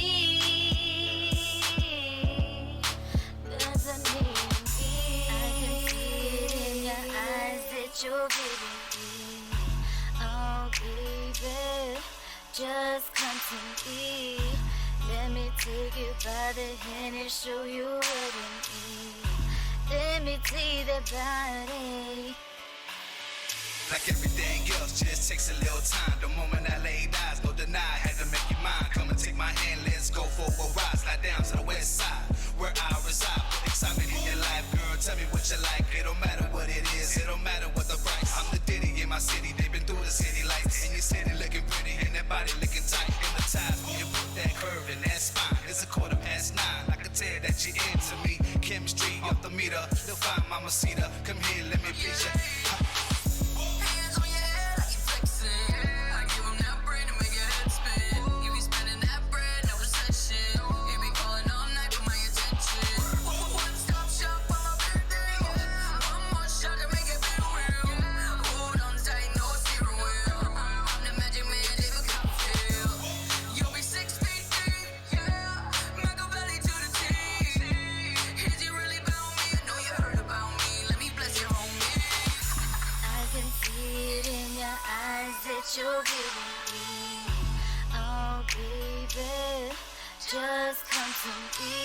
Back to needing me. I can see it in your eyes that you're giving me. Oh, baby, just come to me. Let me take you by the hand and show you what it means. Let me see that body. Like everything else, just takes a little time. The moment I laid eyes, no deny, had to make you mine. Come and take my hand, let's go for a ride. Slide down to the west side, where I reside. Put excitement in your life, girl, tell me what you like. It don't matter what it is, it don't matter what the price. I'm the Diddy in my city, they've been through the city lights. And your city looking pretty, and that body looking tight. In the ties, when you put that curve in that spine. It's 9:15, I can tell that you're into me. Chemistry up the meter, you'll find Mama Cedar. Come here, let me please you. Hands on your head like you flexing. I give 'em that brain to make your head spin. You be spending that bread, no recession. You be calling all night for my attention. One stop shop on my birthday. One more shot to make it feel real. Hold on tight, no steering wheel. I'm the magic man, David Copperfield. You'll be 6 feet deep, yeah. Machiavelli to the T. Is you really about me? I know you heard about me. Let me bless your homie. I can see it in your eyes that you're giving me. Oh, baby, just come to me.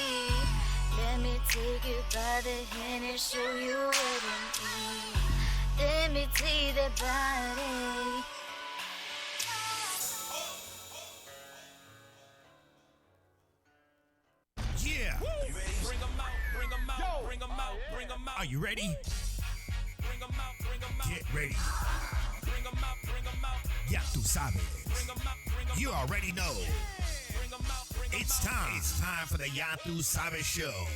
Let me take you by the hand and show you what it means. Let me see that body. Yeah. Are you ready? Get ready. Ya tú sabes. You already know. It's time. It's time for the Ya tú sabes show.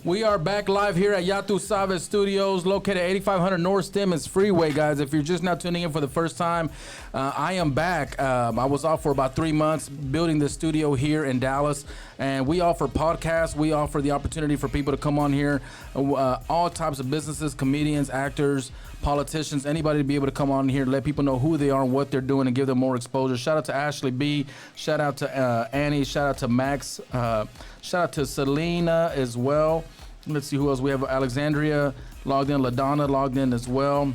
We are back live here at Ya Tu Sabes Studios, located at 8500 North Stemmons Freeway, guys. If you're just now tuning in for the first time, I am back. I was off for about 3 months building this studio here in Dallas, and we offer podcasts. We offer the opportunity for people to come on here, all types of businesses, comedians, actors, politicians, anybody to be able to come on here, let people know who they are and what they're doing and give them more exposure. Shout out to Ashley B. Shout out to Annie. Shout out to Max. Shout out to Selena as well. Let's see who else. We have Alexandria logged in. LaDonna logged in as well.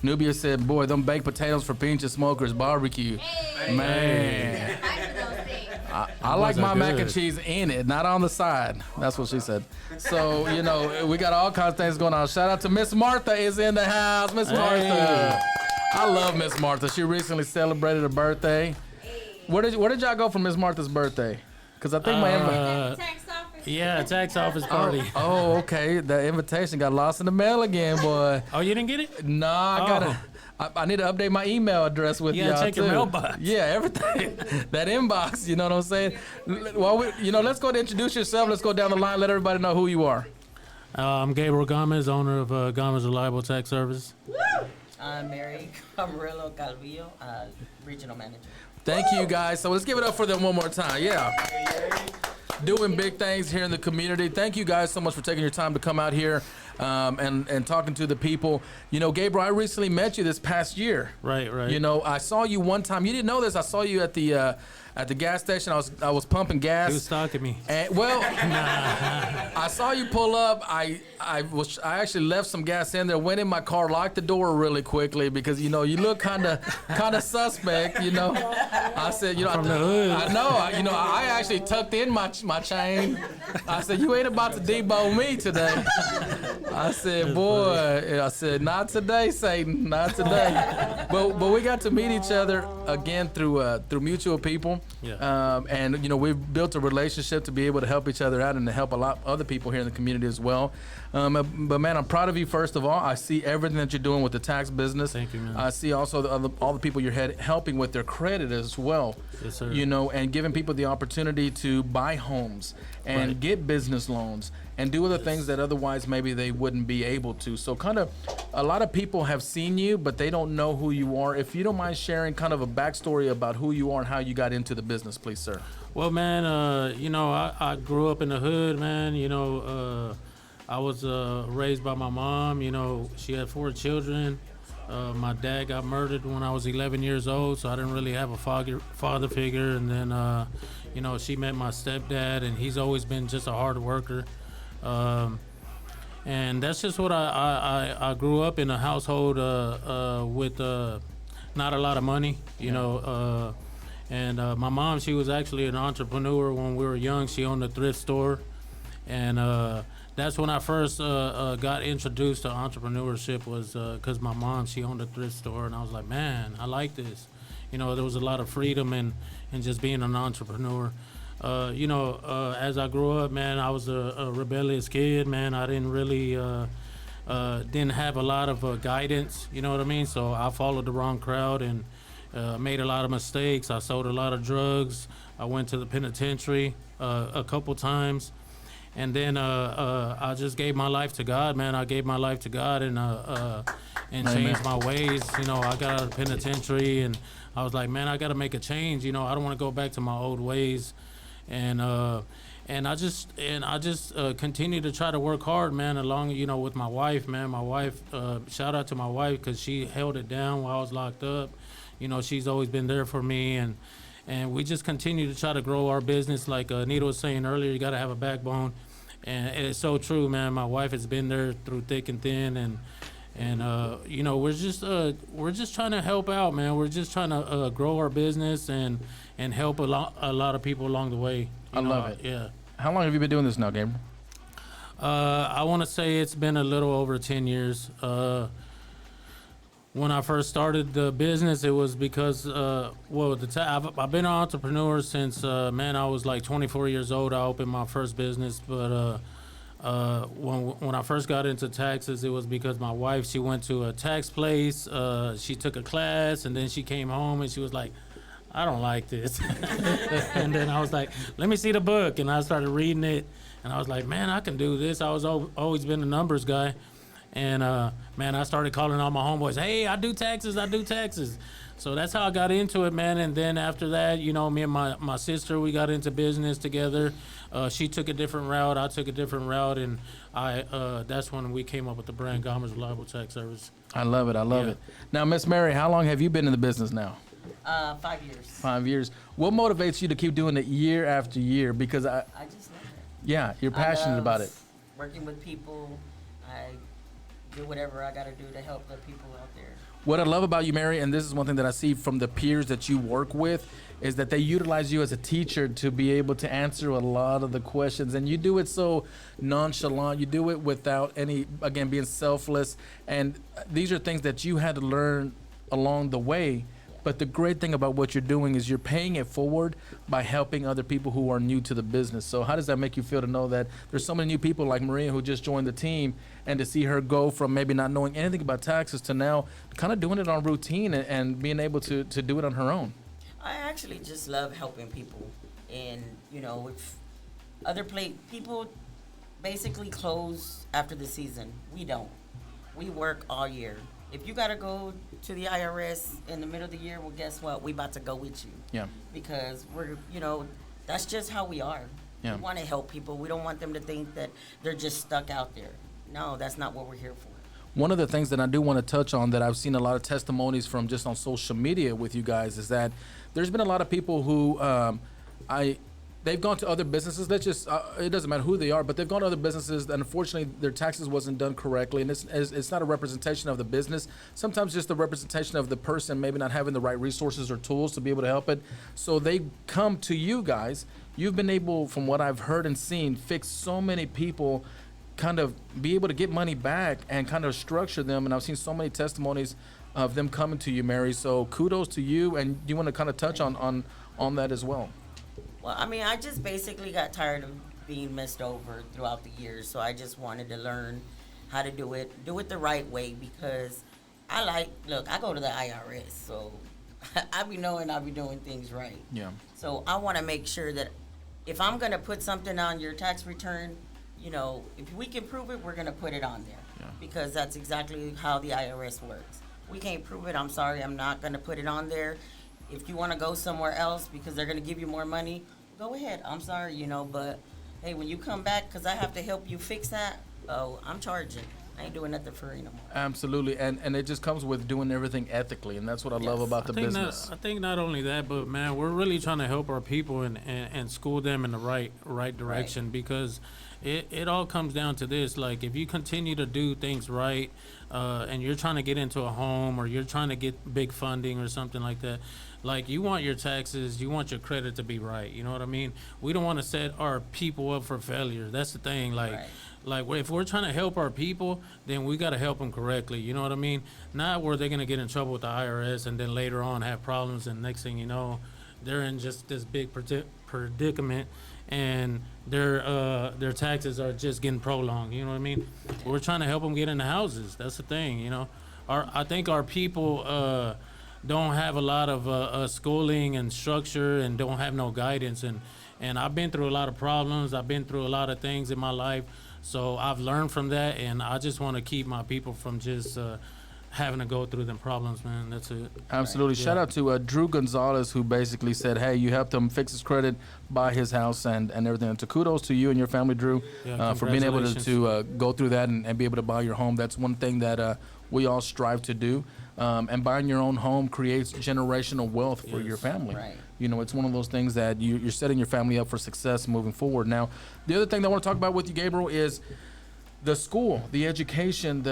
Nubia said, boy, them baked potatoes for Pinche Smokerz barbecue. Hey. Man. I like my mac and cheese in it, not on the side. That's what she said. So, you know, we got all kinds of things going on. Shout out to Miss Martha is in the house. Miss Martha. I love Miss Martha. She recently celebrated her birthday. Where did y'all go for Miss Martha's birthday? Because I think my Tax office. Yeah, tax office party. Oh, okay. The invitation got lost in the mail again, boy. Oh, you didn't get it? Nah, I need to update my email address with y'all check too. your mailbox. Yeah, everything. That inbox, you know what I'm saying? Well, let's go to introduce yourself. Let's go down the line. Let everybody know who you are. I'm Gabriel Gamez, owner of Gamez Reliable Tax Service. I'm Mary Camarillo Calvillo, regional manager. Thank you, guys. So let's give it up for them one more time. Yeah. Doing big things here in the community. Thank you guys so much for taking your time to come out here and talking to the people. You know, Gabriel, I recently met you this past year. Right. You know, I saw you one time. You didn't know this. I saw you at the gas station. I was pumping gas. He was stalking me. And, well, I saw you pull up. I actually left some gas in there. Went in my car, locked the door really quickly because you know you look kind of suspect. You know, I said, you know, From the hood. I know. You know, I actually tucked in my chain. I said, you ain't about to debo me today. I said, boy. I said, not today, Satan. Not today. But we got to meet each other again through mutual people. Yeah. And you know, we've built a relationship to be able to help each other out and to help a lot of other people here in the community as well. But man, I'm proud of you. First of all, I see everything that you're doing with the tax business. Thank you, man. I see also all the people you're helping with their credit as well. Yes, sir. You know, and giving people the opportunity to buy homes and get business loans and do other things that otherwise maybe they wouldn't be able to. So kind of a lot of people have seen you, but they don't know who you are. If you don't mind sharing kind of a backstory about who you are and how you got into the business, please, sir. Well, man, I grew up in the hood, man. I was raised by my mom. She had 4 children. My dad got murdered when I was 11 years old, so I didn't really have a father figure. And then, she met my stepdad, and he's always been just a hard worker. And that's just what I grew up in a household with not a lot of money, And my mom, she was actually an entrepreneur when we were young. She owned a thrift store. And that's when I first got introduced to entrepreneurship was because my mom, she owned a thrift store. And I was like, man, I like this. There was a lot of freedom in just being an entrepreneur. As I grew up, man, I was a rebellious kid, man. I didn't really, didn't have a lot of guidance, you know what I mean? So I followed the wrong crowd and made a lot of mistakes. I sold a lot of drugs. I went to the penitentiary a couple times. And then I just gave my life to God, man. I gave my life to God and changed my ways. I got out of the penitentiary and I was like, man, I got to make a change. I don't want to go back to my old ways. And I just continue to try to work hard, man, along, with my wife, man. My wife, shout out to my wife because she held it down while I was locked up. She's always been there for me. And we just continue to try to grow our business. Like Nita was saying earlier, you got to have a backbone. And it's so true, man. My wife has been there through thick and thin. And we're just trying to help out, man. We're just trying to grow our business and help a lot of people along the way. I love it. Yeah. How long have you been doing this now, Gabriel? I want to say it's been a little over 10 years. When I first started the business, it was because, I've been an entrepreneur since, I was like 24 years old. I opened my first business, but when I first got into taxes, it was because my wife, she went to a tax place. She took a class, and then she came home, and she was like, I don't like this. And then I was like, let me see the book. And I started reading it, and I was like, man, I can do this. I was always been a numbers guy. And, I started calling all my homeboys, hey, I do taxes. So that's how I got into it, man. And then after that, me and my sister, we got into business together. She took a different route. I took a different route. And that's when we came up with the brand Gamez Reliable Tax Service. I love it. Now, Miss Mary, how long have you been in the business now? 5 years. 5 years. What motivates you to keep doing it year after year? Because I just love it. Yeah, you're passionate about it. Working with people, I do whatever I got to do to help the people out there. What I love about you, Mary, and this is one thing that I see from the peers that you work with, is that they utilize you as a teacher to be able to answer a lot of the questions. And you do it so nonchalant. You do it without any, again, being selfless. And these are things that you had to learn along the way. But the great thing about what you're doing is you're paying it forward by helping other people who are new to the business. So how does that make you feel to know that there's so many new people like Maria who just joined the team, and to see her go from maybe not knowing anything about taxes to now kind of doing it on routine and being able to do it on her own? I actually just love helping people. And, if other people basically close after the season, we don't. We work all year. If you got to go to the IRS in the middle of the year, well, guess what? We about to go with you. Yeah. Because we're, that's just how we are. Yeah. We want to help people. We don't want them to think that they're just stuck out there. No, that's not what we're here for. One of the things that I do want to touch on that I've seen a lot of testimonies from just on social media with you guys is that there's been a lot of people who they've gone to other businesses. Let's just, it doesn't matter who they are, but they've gone to other businesses and unfortunately their taxes wasn't done correctly. And it's not a representation of the business. Sometimes just the representation of the person maybe not having the right resources or tools to be able to help it. So they come to you guys. You've been able, from what I've heard and seen, fix so many people, kind of be able to get money back and kind of structure them. And I've seen so many testimonies of them coming to you, Mary. So kudos to you. And you want to kind of touch on that as well? Well, I just basically got tired of being messed over throughout the years, so I just wanted to learn how to do it the right way, because I go to the IRS, so I be knowing I be doing things right. Yeah. So I want to make sure that if I'm going to put something on your tax return, you know, if we can prove it, we're gonna put it on there because that's exactly how the IRS works. We can't prove it. I'm sorry, I'm not gonna put it on there. If you want to go somewhere else because they're gonna give you more money, go ahead. I'm sorry, you know, but hey, when you come back, because I have to help you fix that, oh, I'm charging. I ain't doing nothing free no more. Absolutely, and it just comes with doing everything ethically, and that's what I love about the business. I think not only that, but man, we're really trying to help our people and school them in the right direction because it all comes down to this. Like, if you continue to do things right, and you're trying to get into a home or you're trying to get big funding or something like that, like, you want your taxes, you want your credit to be right. You know what I mean? We don't want to set our people up for failure. That's the thing. Like, if we're trying to help our people, then we got to help them correctly. You know what I mean? Not where they're going to get in trouble with the IRS and then later on have problems, and next thing you know, they're in just this big predicament, and their taxes are just getting prolonged. You know what I mean? We're trying to help them get into houses. That's the thing. You know, I think our people don't have a lot of schooling and structure and don't have no guidance, and I've been through a lot of problems. I've been through a lot of things in my life. So I've learned from that, and I just want to keep my people from just having to go through them problems, man. That's it. Absolutely. Shout out to Drew Gonzalez, who basically said, hey, you helped him fix his credit, buy his house, and everything. And so kudos to you and your family, Drew, for being able to go through that and be able to buy your home. That's one thing that we all strive to do. And buying your own home creates generational wealth for your family. Right. You know, it's one of those things that you're setting your family up for success moving forward. Now, the other thing that I want to talk about with you, Gabriel, is the school, the education,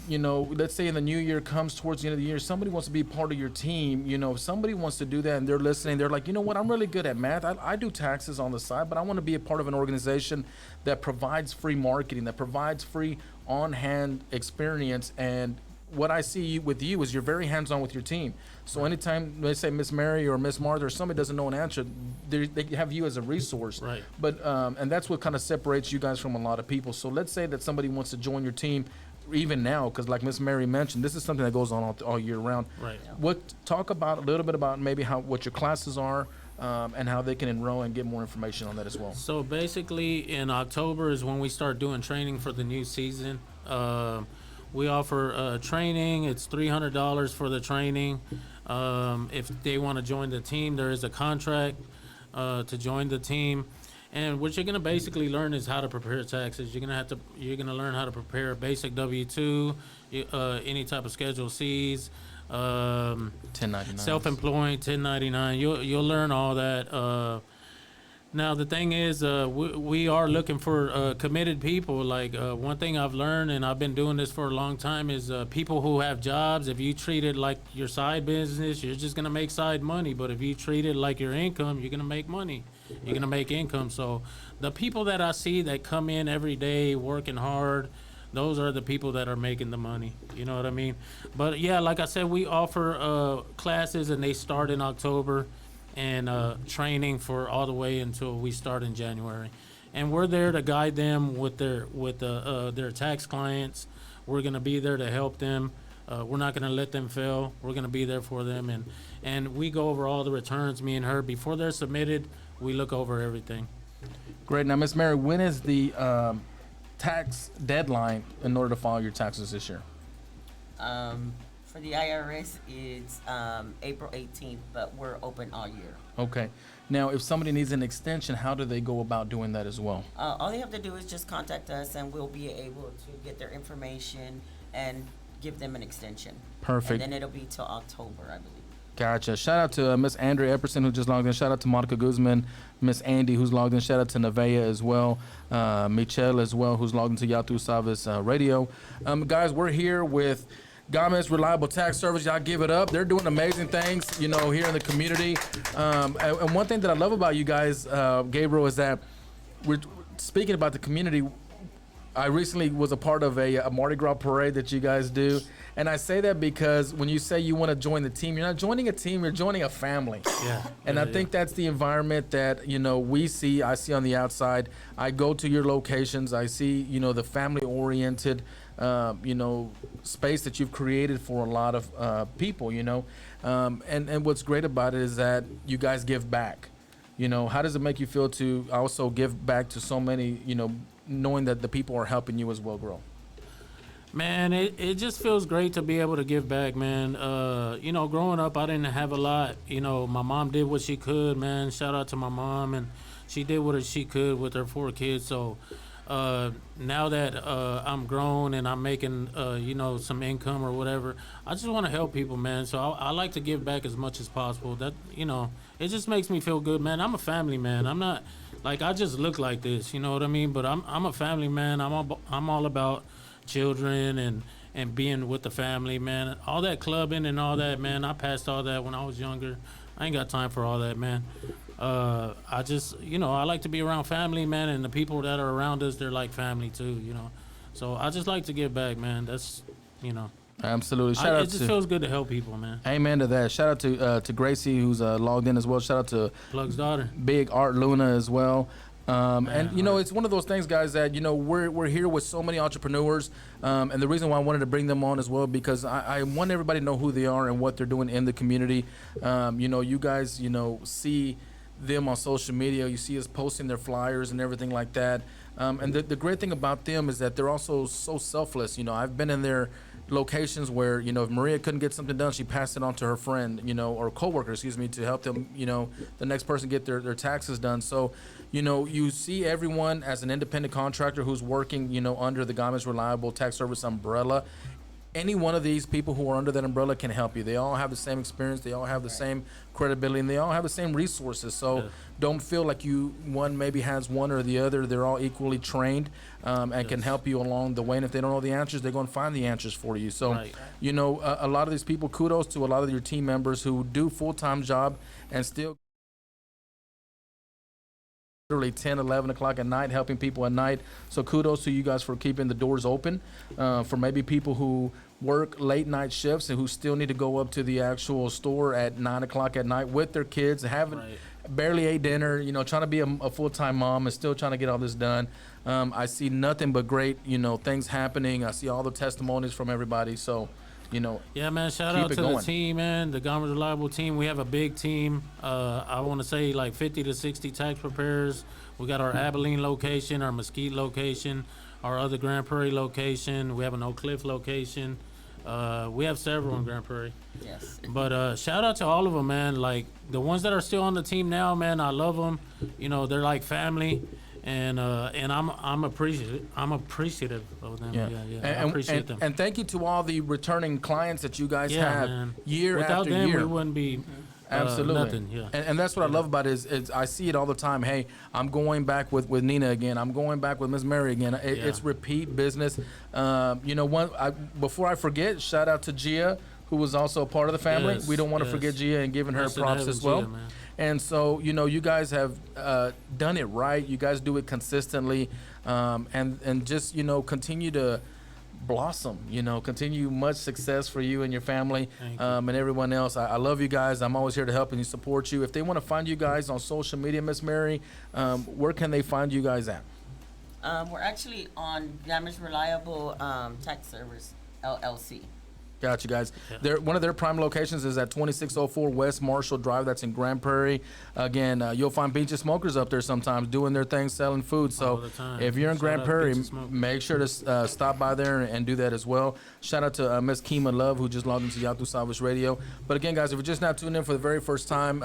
you know, let's say in the new year comes towards the end of the year, somebody wants to be part of your team. You know, if somebody wants to do that and they're listening, they're like, you know what, I'm really good at math. I do taxes on the side, but I want to be a part of an organization that provides free marketing, that provides free on-hand experience. And what I see with you is you're very hands-on with your team. So anytime they say Miss Mary or Miss Martha or somebody doesn't know an answer, they have you as a resource. Right. But and that's what kind of separates you guys from a lot of people. So let's say that somebody wants to join your team, even now, because like Miss Mary mentioned, this is something that goes on all year round. Right. Talk about a little bit about maybe what your classes are. And how they can enroll and get more information on that as well. So basically, in October is when we start doing training for the new season. We offer training. It's $300 for the training. If they want to join the team, there is a contract to join the team. And what you're gonna basically learn is how to prepare taxes. You're gonna learn how to prepare basic W-2, any type of Schedule C's, 1099, self-employed, 1099. You'll learn all that. Now the thing is, we are looking for committed people. Like one thing I've learned, and I've been doing this for a long time, is people who have jobs. If you treat it like your side business, you're just gonna make side money. But if you treat it like your income, you're gonna make money. You're gonna make income. So the people that I see that come in every day working hard, those are the people that are making the money. You know what I mean? But yeah, like I said, we offer classes, and they start in October, and training for all the way until we start in January. And we're there to guide them with their tax clients. We're gonna be there to help them. We're not gonna let them fail. We're gonna be there for them, and we go over all the returns, me and her, before they're submitted. We look over everything. Great. Now, Miss Mary, when is the tax deadline in order to file your taxes this year? For the IRS, it's April 18th, but we're open all year. Okay. Now, if somebody needs an extension, how do they go about doing that as well? All they have to do is just contact us, and we'll be able to get their information and give them an extension. Perfect. And then it'll be till October, I believe. Gotcha. Shout out to Miss Andrea Epperson, who just logged in. Shout out to Monica Guzman, Miss Andy, who's logged in. Shout out to Nevaeh as well, Michelle as well, who's logged into Ya Tu Sabes Radio. Guys, we're here with Gamez Reliable Tax Service. Y'all give it up. They're doing amazing things, you know, here in the community. And one thing that I love about you guys, Gabriel, is that we're speaking about the community. I recently was a part of a Mardi Gras parade that you guys do. And I say that because when you say you want to join the team, you're not joining a team, you're joining a family. Yeah. And I think that's the environment that, you know, I see on the outside. I go to your locations, I see, you know, the family-oriented, you know, space that you've created for a lot of people, you know. And what's great about it is that you guys give back. You know, how does it make you feel to also give back to so many, you know, knowing that the people are helping you as well grow? Man, it just feels great to be able to give back, man. You know, growing up, I didn't have a lot. You know, my mom did what she could, man. Shout out to my mom, and she did what she could with her 4 kids. So now that I'm grown and I'm making, you know, some income or whatever, I just want to help people, man. So I like to give back as much as possible. That, you know, it just makes me feel good, man. I'm a family man. I'm not, like, I just look like this, you know what I mean? But I'm a family man. I'm all about children and being with the family, man. All that clubbing and all that, man, I passed all that when I was younger. I ain't got time for all that, man. I just, you know, I like to be around family, man, and the people that are around us, they're like family too, you know. So I just like to give back, man. That's, you know. Absolutely. Shout out it just feels good to help people, man. Amen to that. Shout out to Gracie, who's logged in as well. Shout out to Plug's daughter, Big Art Luna as well. And you know, it's one of those things, guys, that, you know, we're here with so many entrepreneurs, and the reason why I wanted to bring them on as well, because I want everybody to know who they are and what they're doing in the community. You know, you guys, you know, see them on social media, you see us posting their flyers and everything like that. And the great thing about them is that they're also so selfless. You know, I've been in their locations where, you know, if Maria couldn't get something done, she passed it on to her friend, you know, or coworker, excuse me, to help them, you know, the next person get their taxes done. So, you know, you see everyone as an independent contractor who's working, you know, under the Gamez Reliable Tax Service umbrella. Any one of these people who are under that umbrella can help you. They all have the same experience. They all have the same credibility, and they all have the same resources. So don't feel like one maybe has one or the other. They're all equally trained and can help you along the way. And if they don't know the answers, they're going to find the answers for you. So, you know, a lot of these people, kudos to a lot of your team members who do full-time job and still literally 10, 11 o'clock at night, helping people at night. So kudos to you guys for keeping the doors open for maybe people who work late night shifts and who still need to go up to the actual store at 9 o'clock at night with their kids, haven't barely ate dinner, you know, trying to be a full-time mom and still trying to get all this done. I see nothing but great, you know, things happening. I see all the testimonies from everybody. So, you know, yeah, man, shout out to the team, man, the Gamez Reliable team. We have a big team. I want to say like 50 to 60 tax preparers. We got our Abilene location, our Mesquite location, our other Grand Prairie location. We have an Oak Cliff location. We have several in Grand Prairie. Yes. But shout out to all of them, man. Like the ones that are still on the team now, man, I love them. You know, they're like family. And I'm appreciative. I'm appreciative of them. Yeah. I appreciate them. And thank you to all the returning clients that you guys have year Without after them, year. we wouldn't be absolutely nothing. Yeah. And that's what I love about it is I see it all the time. Hey, I'm going back with Nina again. I'm going back with Miss Mary again. It's repeat business. You know, before I forget, shout out to Gia, who was also a part of the family. We don't want to forget Gia and giving her props as well. Gia, and so, you know, you guys have done it right. You guys do it consistently, and just, you know, continue to blossom. You know, continue much success for you and your family and everyone else. I love you guys. I'm always here to help and you support you. If they want to find you guys on social media, Miss Mary, where can they find you guys at? We're actually on Gamez Reliable Tax Service LLC. Got you guys. One of their prime locations is at 2604 West Marshall Drive. That's in Grand Prairie. Again, you'll find Pinche Smokerz up there sometimes doing their thing, selling food. So if you're in Grand Prairie, make sure to stop by there and do that as well. Shout out to Miss Kima Love, who just logged into Ya Tu Sabes Radio. But again, guys, if you're just now tuning in for the very first time,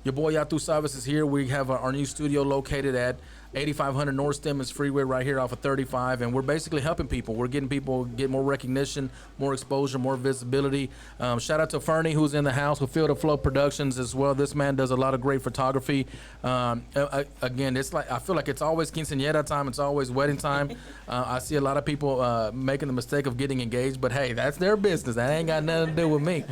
your boy Ya Tu Sabes is here. We have our new studio located at 8500 North Stemmons Freeway right here off of 35, and we're basically helping people. We're getting people get more recognition, more exposure, more visibility. Shout out to Fernie, who's in the house with Field of Flow Productions as well. This man does a lot of great photography. Again, it's like I feel like it's always quinceañera time. It's always wedding time. I see a lot of people making the mistake of getting engaged, but hey, that's their business. That ain't got nothing to do with me.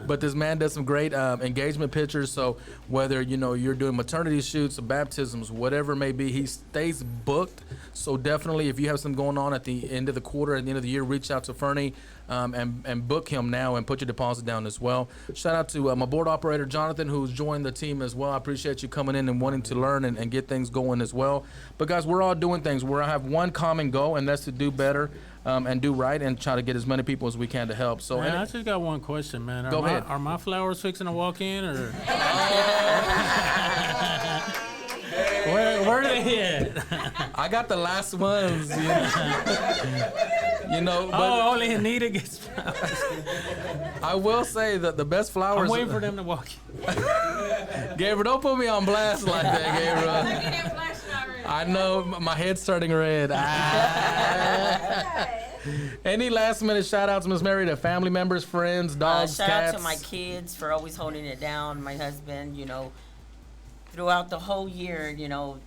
But this man does some great engagement pictures. So whether you're doing maternity shoots or baptisms, whatever it may be, he stays booked. So definitely, if you have something going on at the end of the quarter, at the end of the year, reach out to Fernie and book him now and put your deposit down as well. Shout out to my board operator, Jonathan, who's joined the team as well. I appreciate you coming in and wanting to learn and get things going as well. But guys, we're all doing things where I have one common goal, and that's to do better and do right and try to get as many people as we can to help. So, man, I just got one question, man. Go ahead. Are my flowers fixing to walk in, or? where are they at? I got the last ones. You know, but Oh, only Anita gets flowers. I will say that the best flowers. I'm waiting for them to walk in. Gabriel, don't put me on blast like that, Gabriel. I know my head's turning red. Any last minute shout outs, Miss Mary, to family members, friends, dogs, shout cats? out to my kids for always holding it down. My husband, you know, throughout the whole year, you know,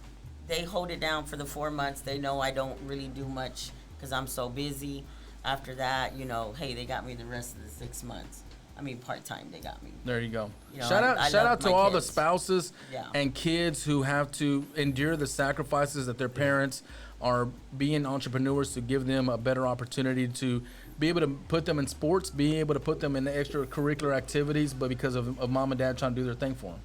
they hold it down for the 4 months. They know I don't really do much because I'm so busy. After that, you know, hey, they got me the rest of the 6 months. I mean, part-time, they got me. There you go. You know, Shout I out love to my all the kids. spouses Yeah. and kids who have to endure the sacrifices that their parents are being entrepreneurs to give them a better opportunity to be able to put them in sports, be able to put them in the extracurricular activities, but because of mom and dad trying to do their thing for them.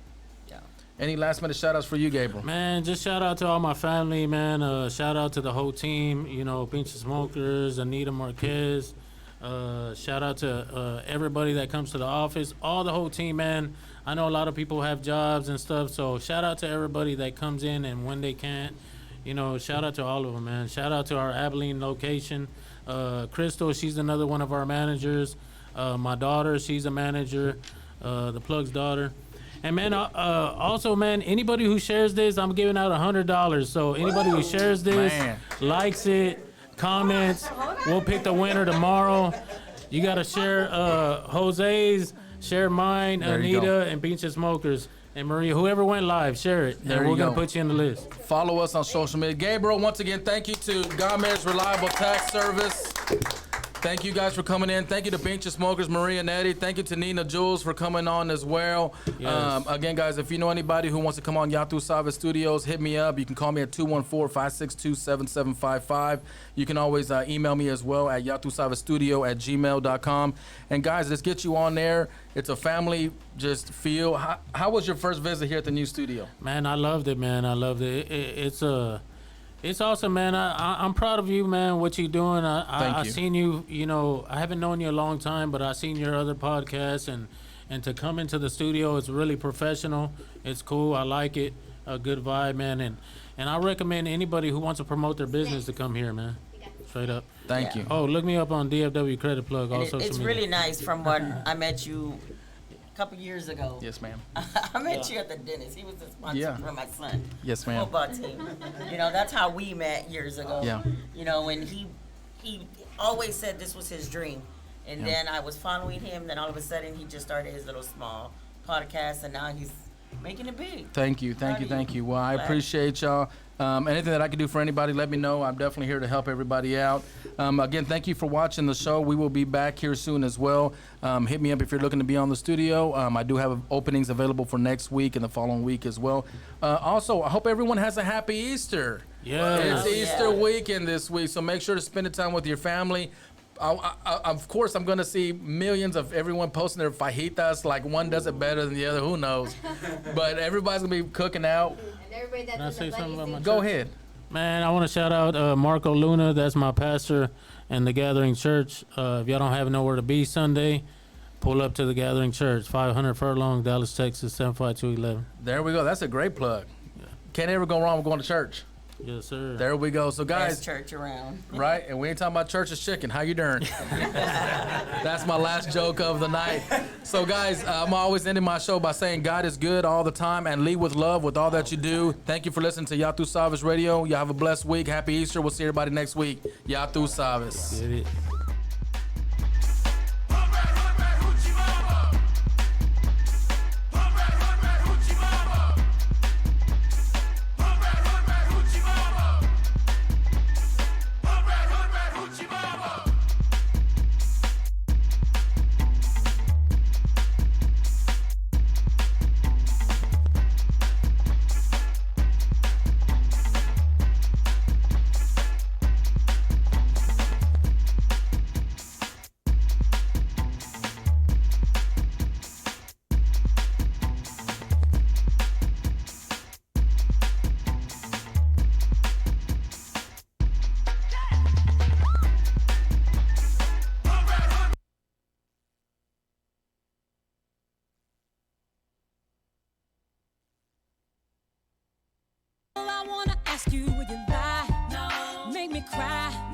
Yeah. Any last minute shout outs for you, Gabriel? Man, just shout out to all my family, man. Shout out to the whole team, you know, Pinche Smokerz, Anita Marquez. Shout out to everybody that comes to the office, all the whole team, man. I know a lot of people have jobs and stuff, so shout out to everybody that comes in and when they can't, you know, shout out to all of them, man. Shout out to our Abilene location. Crystal, she's another one of our managers. My daughter, she's a manager, the plug's daughter. And man, also, man, anybody who shares this, I'm giving out $100. So anybody who shares this, Man. likes it, comments, we'll pick the winner tomorrow. You gotta share Jose's, share mine, There you go. Anita, and Pinche Smokerz. And Maria, whoever went live, share it. There and you we're gonna go. put you in the list. Follow us on social media. Gabriel, once again, thank you to Gamez Reliable Tax Service. Thank you guys for coming in. Thank you to Pinche Smokerz, Maria and Eddie. Thank you to Nina Jewelz for coming on as well. Yes. Again, guys, if you know anybody who wants to come on Yatu Savas Studios, hit me up. You can call me at 214-562-7755. You can always email me as well at yatusavastudio@gmail.com. And guys, let's get you on there. It's a family just feel. How was your first visit here at the new studio? Man, I loved it, man. I loved it. It's awesome, man. I'm proud of you, man. What you doing? Thank I you. seen you. You know, I haven't known you a long time, but I seen your other podcasts, and to come into the studio, it's really professional. It's cool. I like it. A good vibe, man. And I recommend anybody who wants to promote their business to come here, man. Straight up. Thank Yeah. you. Oh, look me up on DFW Credit Plug. And All social it's media. really nice from when I met you a couple years ago. Yes, ma'am. I met you at the dentist. He was the sponsor Yeah. for my son. Yes, ma'am. Football team. You know, that's how we met years ago. Yeah. You know, and he always said this was his dream. And Yeah. then I was following him, then all of a sudden he just started his little small podcast, and now he's making it big. Thank you, thank you, thank you. Well, I Glad. appreciate y'all. Anything that I can do for anybody, let me know. I'm definitely here to help everybody out. Again, thank you for watching the show. We will be back here soon as well. Hit me up if you're looking to be on the studio. I do have openings available for next week and the following week as well. Also, I hope everyone has a happy Easter. Yes. It's Easter weekend this week, so make sure to spend the time with your family. Of course, I'm going to see millions of everyone posting their fajitas, like one does it better than the other, who knows. But everybody's going to be cooking out. And everybody Can I that's say in the something about my buddy Go church? ahead. Man, I want to shout out Marco Luna. That's my pastor in the Gathering Church. If y'all don't have nowhere to be Sunday, pull up to the Gathering Church, 500 Furlong, Dallas, Texas, 75211. There we go. That's a great plug. Can't ever go wrong with going to church. Yes, sir. There we go. So, guys, Best church around. right? And we ain't talking about church's chicken. How you doing? That's my last joke of the night. So, guys, I'm always ending my show by saying God is good all the time and lead with love with all that you do. Thank you for listening to Yatu Savas Radio. Y'all have a blessed week. Happy Easter. We'll see everybody next week. Yatu Savas. Get it. I wanna ask you, would you lie? No. Make me cry?